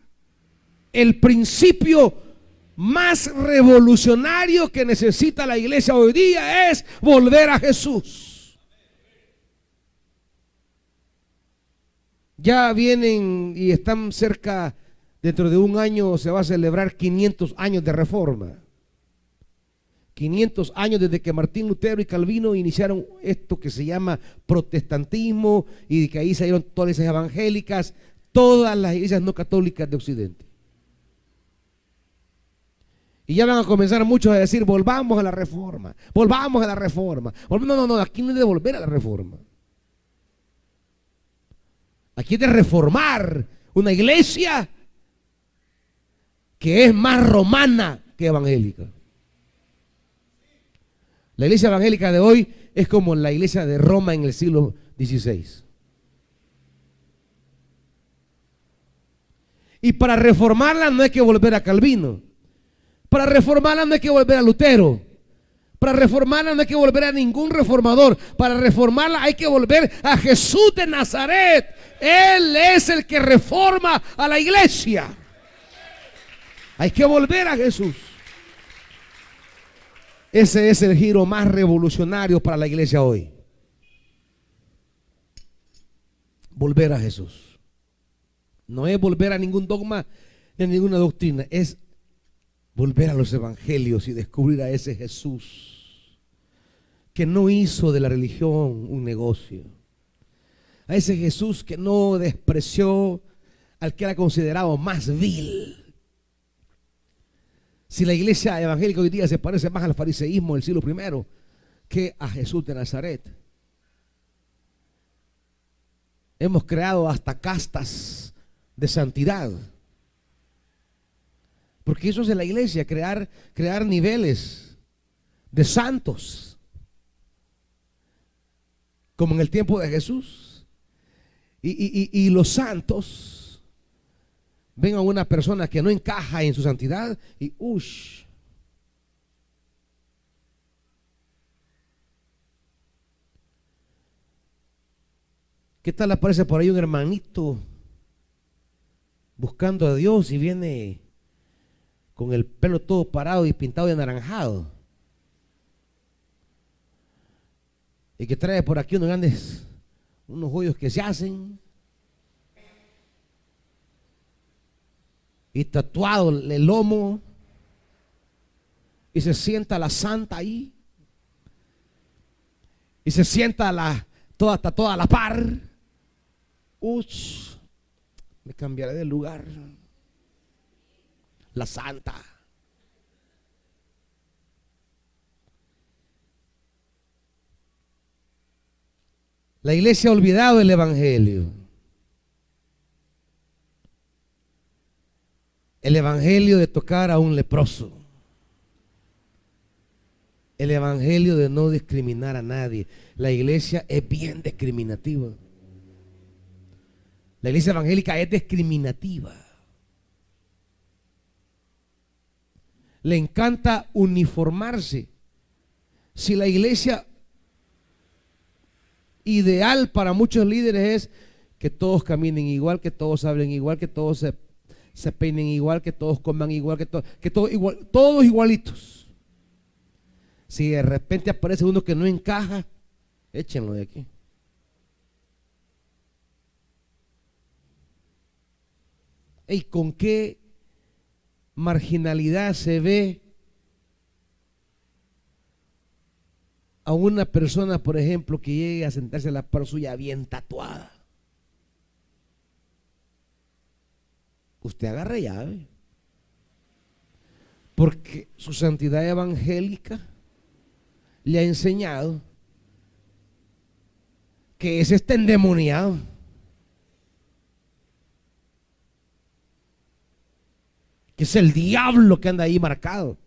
el principio más revolucionario que necesita la iglesia hoy día es volver a Jesús. Ya vienen y están cerca, dentro de un año se va a celebrar 500 años de reforma. 500 años desde que Martín Lutero y Calvino iniciaron esto que se llama protestantismo, y de que ahí salieron todas esas evangélicas, todas las iglesias no católicas de Occidente. Y ya van a comenzar muchos a decir: volvamos a la reforma, volvamos a la reforma. No, aquí no es de volver a la reforma. Aquí es de reformar una iglesia que es más romana que evangélica. La iglesia evangélica de hoy es como la iglesia de Roma en el siglo XVI. Y para reformarla no hay que volver a Calvino. Para reformarla no hay que volver a Lutero. Para reformarla no hay que volver a ningún reformador. Para reformarla hay que volver a Jesús de Nazaret. Él es el que reforma a la iglesia. Hay que volver a Jesús. Ese es el giro más revolucionario para la iglesia hoy. Volver a Jesús. No es volver a ningún dogma ni a ninguna doctrina. Es volver a los evangelios y descubrir a ese Jesús que no hizo de la religión un negocio. A ese Jesús que no despreció al que era considerado más vil. Si la iglesia evangélica hoy día se parece más al fariseísmo del siglo I que a Jesús de Nazaret. Hemos creado hasta castas de santidad. Porque eso es de la iglesia, crear niveles de santos. Como en el tiempo de Jesús. Y los santos ven a una persona que no encaja en su santidad y ush. ¿Qué tal aparece por ahí un hermanito buscando a Dios y viene con el pelo todo parado y pintado de anaranjado? Y que trae por aquí unos hoyos que se hacen. Y tatuado el lomo. Y se sienta la santa ahí. Y se sienta toda a la par. Uch, me cambiaré de lugar. La santa. La iglesia ha olvidado el evangelio. El evangelio de tocar a un leproso. El evangelio de no discriminar a nadie. La iglesia es bien discriminativa. La iglesia evangélica es discriminativa. Le encanta uniformarse. Si la iglesia ideal para muchos líderes es que todos caminen igual, que todos hablen igual, que todos se peinen igual, que todos coman igual, que todos igual, todos igualitos. Si de repente aparece uno que no encaja, échenlo de aquí. ¿Y con qué marginalidad se ve a una persona, por ejemplo, que llegue a sentarse a la par suya bien tatuada? Usted agarra llave, porque su santidad evangélica le ha enseñado que ese está endemoniado. Que es el diablo que anda ahí marcado.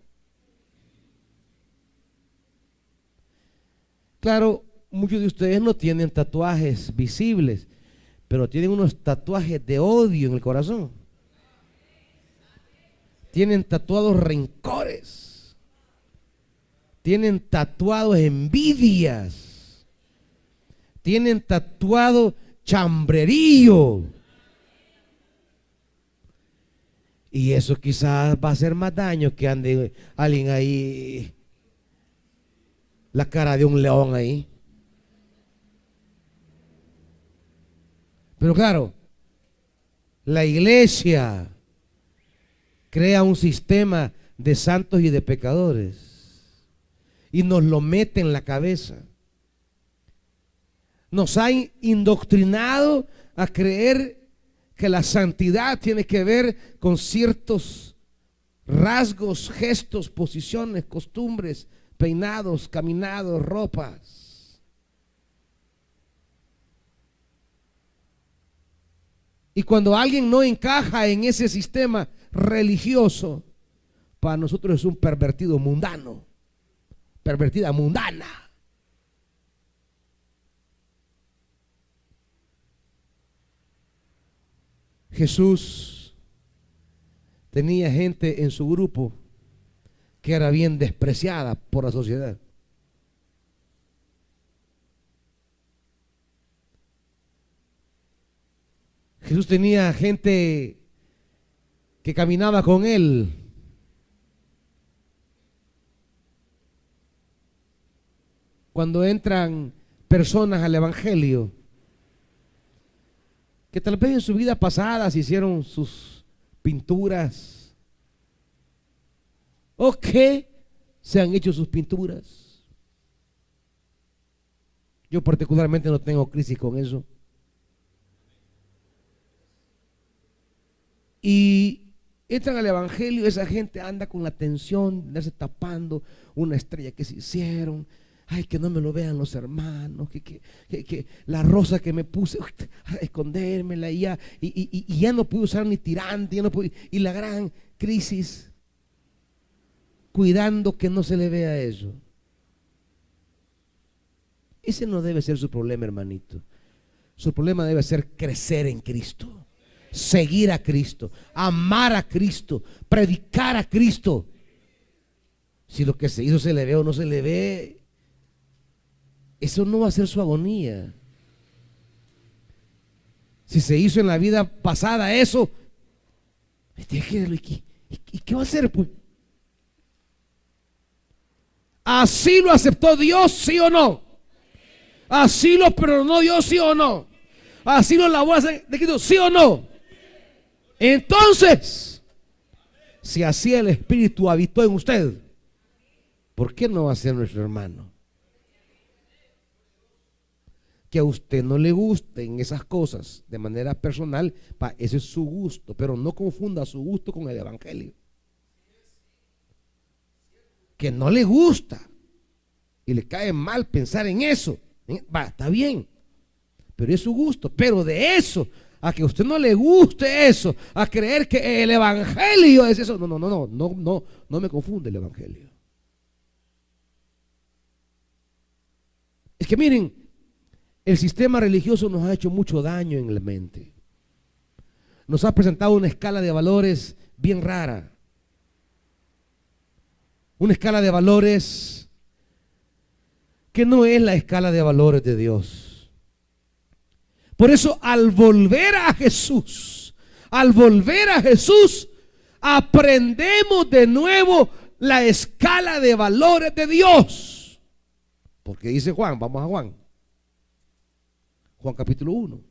Claro, muchos de ustedes no tienen tatuajes visibles, pero tienen unos tatuajes de odio en el corazón. Tienen tatuados rencores. Tienen tatuados envidias. Tienen tatuado chambrerío. Y eso quizás va a hacer más daño que ande alguien ahí, la cara de un león ahí. Pero claro, la iglesia crea un sistema de santos y de pecadores y nos lo mete en la cabeza. Nos ha indoctrinado a creer que la santidad tiene que ver con ciertos rasgos, gestos, posiciones, costumbres, peinados, caminados, ropas. Y cuando alguien no encaja en ese sistema religioso, para nosotros es un pervertido mundano, pervertida mundana. Jesús tenía gente en su grupo que era bien despreciada por la sociedad. Jesús tenía gente que caminaba con él, cuando entran personas al evangelio que tal vez en su vida pasada se hicieron sus pinturas o que se han hecho sus pinturas. Yo particularmente no tengo crisis con eso. Y entran al evangelio, esa gente anda con la tensión de andarse tapando una estrella que se hicieron. Ay, que no me lo vean los hermanos, que la rosa que me puse, a escondérmela y ya no pude usar ni tirante, ya no pude, y la gran crisis, cuidando que no se le vea eso. Ese no debe ser su problema, hermanito. Su problema debe ser crecer en Cristo, seguir a Cristo, amar a Cristo, predicar a Cristo. Si lo que se hizo se le ve o no se le ve, eso no va a ser su agonía. Si se hizo en la vida pasada eso, déjelo. ¿Y qué va a hacer, pues? ¿Así lo aceptó Dios, sí o no? ¿Así lo perdonó Dios, sí o no? ¿Así lo lavó de Cristo, sí o no? Entonces, si así el Espíritu habitó en usted, ¿por qué no va a ser nuestro hermano? Que a usted no le gusten esas cosas de manera personal, ese es su gusto, pero no confunda su gusto con el evangelio. Que no le gusta y le cae mal pensar en eso, está bien, pero es su gusto. Pero de eso a que a usted no le guste eso, a creer que el evangelio es eso, no me confunde el evangelio. que miren, el sistema religioso nos ha hecho mucho daño en la mente. Nos ha presentado una escala de valores bien rara. Una escala de valores que no es la escala de valores de Dios. Por eso, al volver a Jesús, aprendemos de nuevo la escala de valores de Dios. Porque dice Juan, vamos a Juan capítulo 1.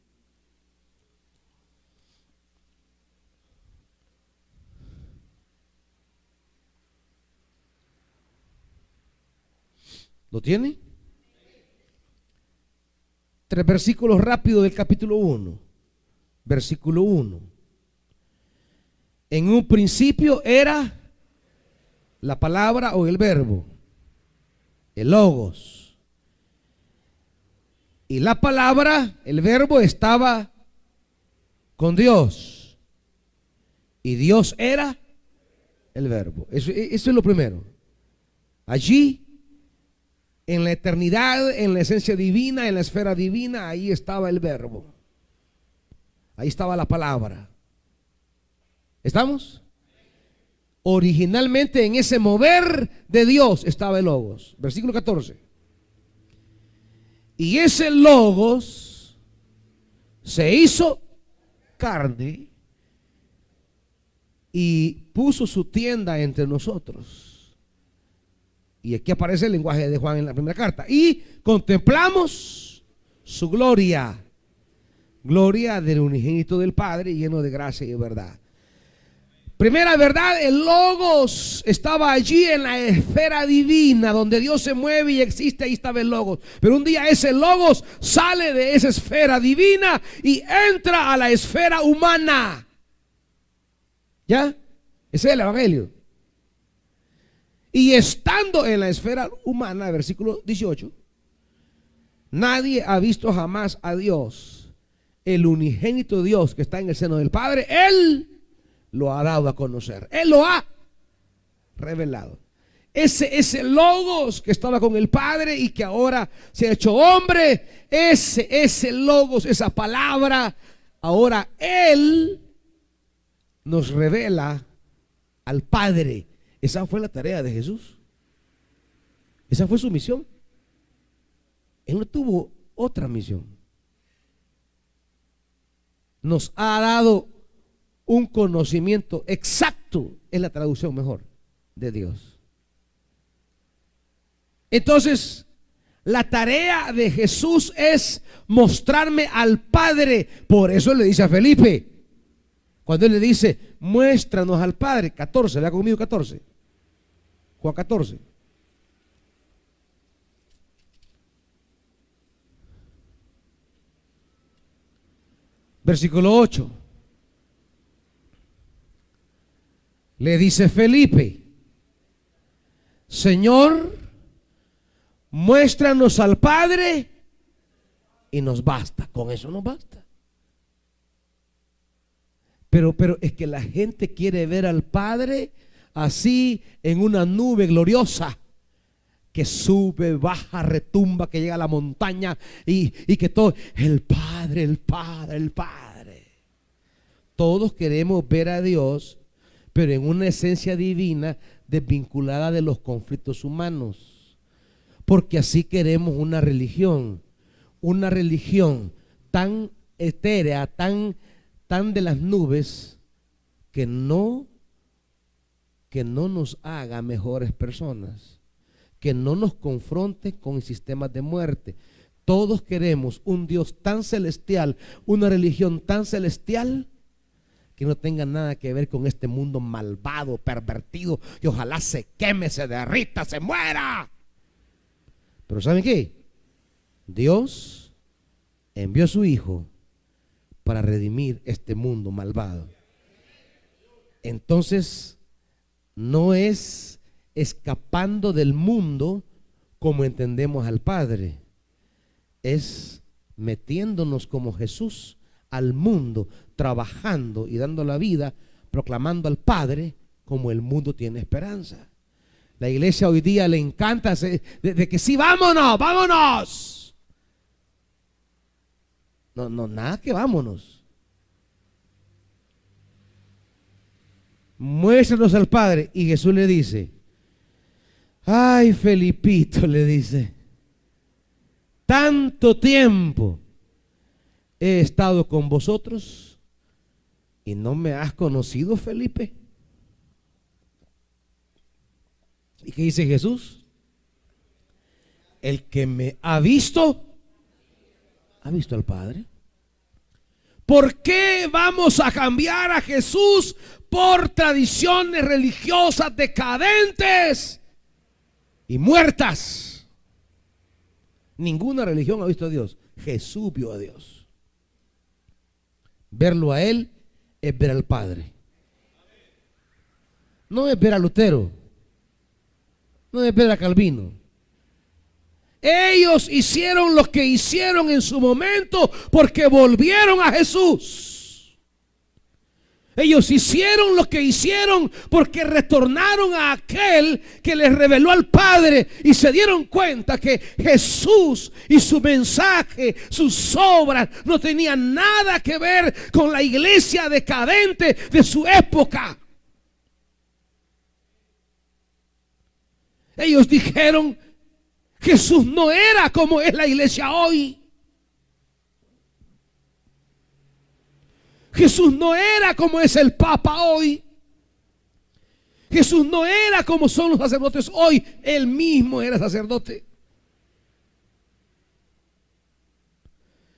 ¿Lo tiene? 3 versículos rápidos del capítulo 1. Versículo 1. En un principio era la palabra o el verbo, el logos. Y la palabra, el verbo, estaba con Dios. Y Dios era el verbo. Eso es lo primero. Allí, en la eternidad, en la esencia divina, en la esfera divina, ahí estaba el verbo. Ahí estaba la palabra. ¿Estamos? Originalmente en ese mover de Dios estaba el logos. Versículo 14. Y ese logos se hizo carne y puso su tienda entre nosotros. Y aquí aparece el lenguaje de Juan en la primera carta. Y contemplamos su gloria. Gloria del unigénito del Padre, lleno de gracia y de verdad. Primera verdad, el logos estaba allí en la esfera divina, donde Dios se mueve y existe, ahí estaba el logos. Pero un día ese logos sale de esa esfera divina y entra a la esfera humana. ¿Ya? Ese es el evangelio. Y estando en la esfera humana, versículo 18, nadie ha visto jamás a Dios, el unigénito Dios que está en el seno del Padre. Él lo ha dado a conocer, Él lo ha revelado. Ese logos que estaba con el Padre y que ahora se ha hecho hombre, ese logos, esa palabra, ahora Él nos revela al Padre. Esa fue la tarea de Jesús. Esa fue su misión. Él no tuvo otra misión. Nos ha dado un conocimiento exacto, es la traducción mejor, de Dios. Entonces, la tarea de Jesús es mostrarme al Padre. Por eso le dice a Felipe, cuando él le dice, muéstranos al Padre, 14, vea conmigo 14. Juan 14. Versículo 8. Le dice Felipe, Señor, muéstranos al Padre y nos basta. Con eso nos basta. Pero es que la gente quiere ver al Padre así en una nube gloriosa que sube, baja, retumba, que llega a la montaña y que todo, el Padre, el Padre, el Padre. Todos queremos ver a Dios, pero en una esencia divina desvinculada de los conflictos humanos. Porque así queremos una religión tan etérea, tan de las nubes, que no nos haga mejores personas, que no nos confronte con sistemas de muerte. Todos queremos un Dios tan celestial, una religión tan celestial, que no tenga nada que ver con este mundo malvado, pervertido, y ojalá se queme, se derrita, se muera. Pero ¿saben qué? Dios envió a su Hijo para redimir este mundo malvado. Entonces, no es escapando del mundo como entendemos al Padre, es metiéndonos como Jesús al mundo, trabajando y dando la vida, proclamando al Padre como el mundo tiene esperanza. La iglesia hoy día le encanta de que sí, vámonos, No, no, nada que vámonos. Muéstranos al Padre. Y Jesús le dice, ay, Felipito, le dice, tanto tiempo he estado con vosotros y no me has conocido, Felipe. ¿Y qué dice Jesús? El que me ha visto al Padre. ¿Por qué vamos a cambiar a Jesús por tradiciones religiosas decadentes y muertas? Ninguna religión ha visto a Dios. Jesús vio a Dios. Verlo a Él es ver al Padre. No es ver a Lutero. No es ver a Calvino. Ellos hicieron lo que hicieron en su momento porque volvieron a Jesús. Ellos hicieron lo que hicieron porque retornaron a aquel que les reveló al Padre y se dieron cuenta que Jesús y su mensaje, sus obras no tenían nada que ver con la iglesia decadente de su época. Ellos dijeron, Jesús no era como es la iglesia hoy. Jesús no era como es el Papa hoy. Jesús no era como son los sacerdotes hoy. Él mismo era sacerdote.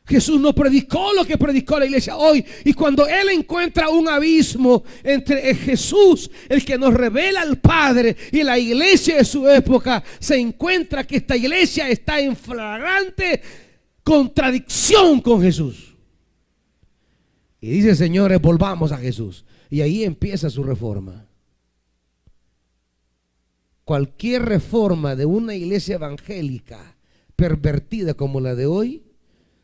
Jesús no predicó lo que predicó la iglesia hoy. Y cuando Él encuentra un abismo entre Jesús, el que nos revela al Padre, y la iglesia de su época, se encuentra que esta iglesia está en flagrante contradicción con Jesús. Y dice, señores, volvamos a Jesús. Y ahí empieza su reforma. Cualquier reforma de una iglesia evangélica pervertida como la de hoy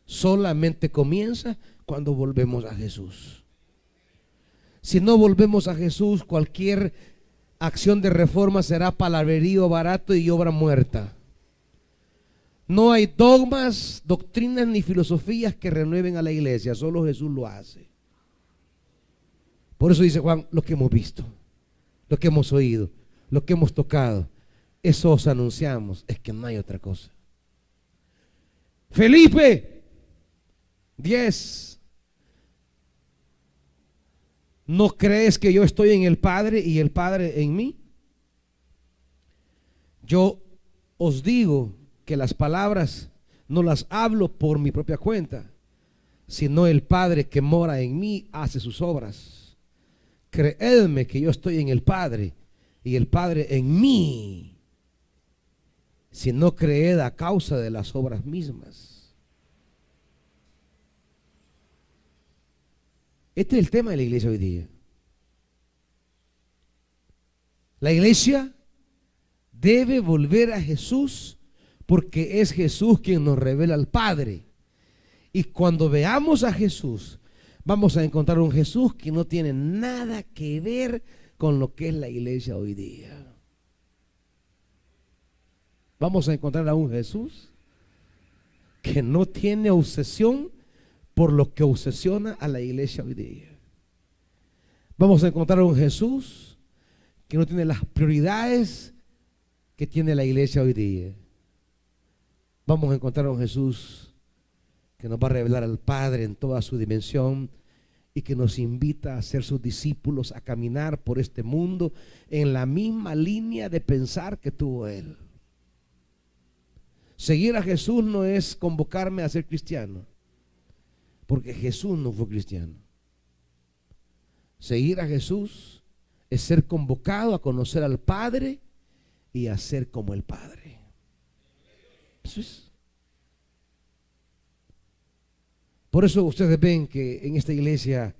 solamente comienza cuando volvemos a Jesús. Si no volvemos a Jesús, cualquier acción de reforma será palabrerío barato y obra muerta. No hay dogmas, doctrinas ni filosofías que renueven a la iglesia, solo Jesús lo hace. Por eso dice Juan, lo que hemos visto, lo que hemos oído, lo que hemos tocado, eso os anunciamos, es que no hay otra cosa. Felipe 10. ¿No crees que yo estoy en el Padre y el Padre en mí? Yo os digo que las palabras no las hablo por mi propia cuenta, sino el Padre que mora en mí hace sus obras. Creedme que yo estoy en el Padre y el Padre en mí. Si no creed a causa de las obras mismas. Este es el tema de la iglesia hoy día. La iglesia debe volver a Jesús porque es Jesús quien nos revela al Padre. Y cuando veamos a Jesús, vamos a encontrar un Jesús que no tiene nada que ver con lo que es la iglesia hoy día. Vamos a encontrar a un Jesús que no tiene obsesión por lo que obsesiona a la iglesia hoy día. Vamos a encontrar a un Jesús que no tiene las prioridades que tiene la iglesia hoy día. Vamos a encontrar a un Jesús que nos va a revelar al Padre en toda su dimensión y que nos invita a ser sus discípulos, a caminar por este mundo en la misma línea de pensar que tuvo Él. Seguir a Jesús no es convocarme a ser cristiano, porque Jesús no fue cristiano. Seguir a Jesús es ser convocado a conocer al Padre y a ser como el Padre. Eso es. Por eso ustedes ven que en esta iglesia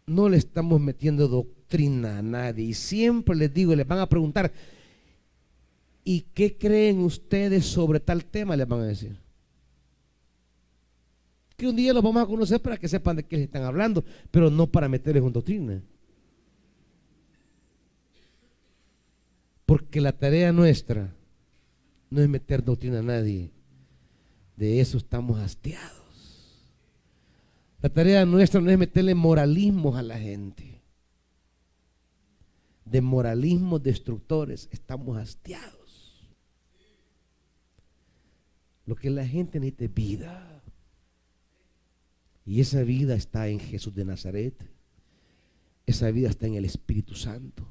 no le estamos metiendo doctrina a nadie. Y siempre les digo, les van a preguntar, ¿y qué creen ustedes sobre tal tema? Les van a decir. Que un día los vamos a conocer para que sepan de qué les están hablando, pero no para meterles en doctrina. Porque la tarea nuestra no es meter doctrina a nadie. De eso estamos hastiados. La tarea nuestra no es meterle moralismos a la gente. De moralismos destructores estamos hastiados. Lo que la gente necesita es vida. Y esa vida está en Jesús de Nazaret. Esa vida está en el Espíritu Santo.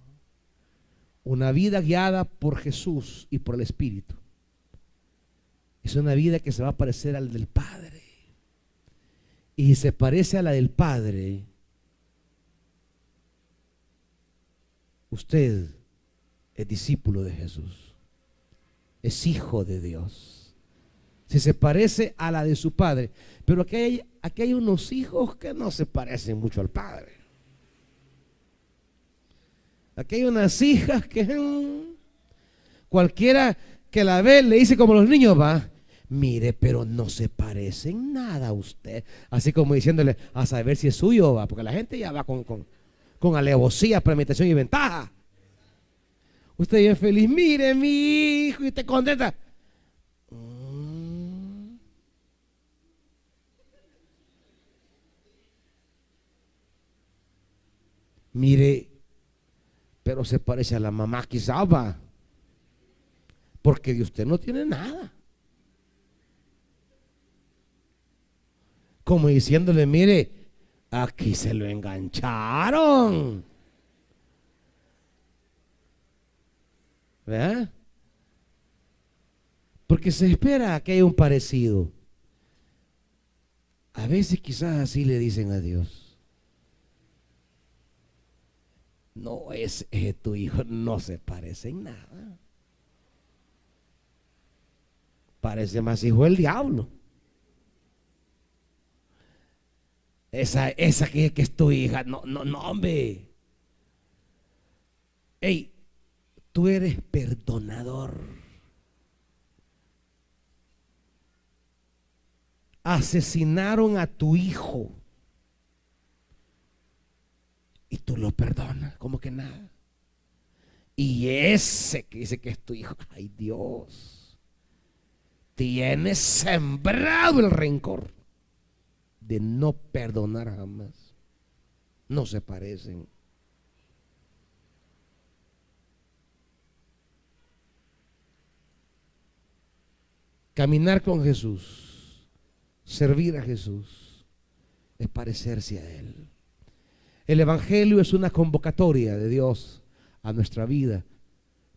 Una vida guiada por Jesús y por el Espíritu. Es una vida que se va a parecer al del Padre. Y si se parece a la del Padre, usted es discípulo de Jesús. Es hijo de Dios. Si se parece a la de su Padre. Pero aquí hay unos hijos que no se parecen mucho al Padre. Aquí hay unas hijas que cualquiera que la ve le dice como los niños, va, mire, pero no se parecen nada a usted. Así como diciéndole, a saber si es suyo, va, porque la gente ya va con alevosía, premeditación y ventaja. Usted bien feliz, mire mi hijo, y te contenta. Mire, pero se parece a la mamá quizá, va, porque de usted no tiene nada. Como diciéndole, mire, aquí se lo engancharon. ¿Verdad? Porque se espera que haya un parecido. A veces quizás así le dicen a Dios. No, es tu hijo, no se parece en nada. Parece más hijo del diablo. Esa que es tu hija, no, hombre. Ey, tú eres perdonador. Asesinaron a tu hijo y tú lo perdonas, como que nada. Y ese que dice que es tu hijo, ay Dios, tiene sembrado el rencor de no perdonar jamás. No se parecen. Caminar con Jesús, servir a Jesús, es parecerse a Él. El Evangelio es una convocatoria de Dios a nuestra vida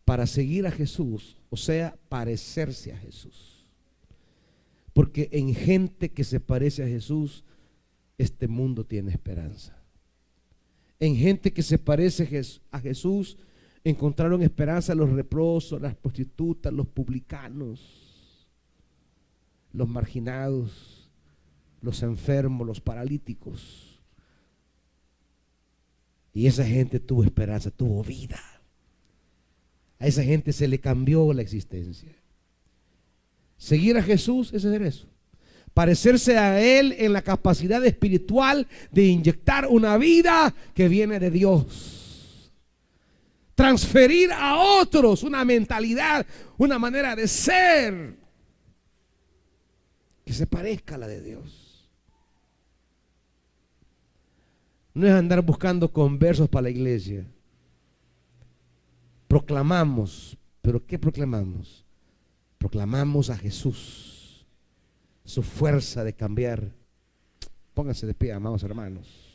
para seguir a Jesús, o sea, parecerse a Jesús. Porque en gente que se parece a Jesús, este mundo tiene esperanza. En gente que se parece a Jesús, encontraron esperanza los leprosos, las prostitutas, los publicanos, los marginados, los enfermos, los paralíticos. Y esa gente tuvo esperanza, tuvo vida. A esa gente se le cambió la existencia. Seguir a Jesús es hacer eso. Parecerse a Él en la capacidad espiritual de inyectar una vida que viene de Dios. Transferir a otros una mentalidad, una manera de ser que se parezca a la de Dios. No es andar buscando conversos para la iglesia. Proclamamos, pero ¿qué proclamamos? Proclamamos a Jesús, su fuerza de cambiar. Pónganse de pie, amados hermanos.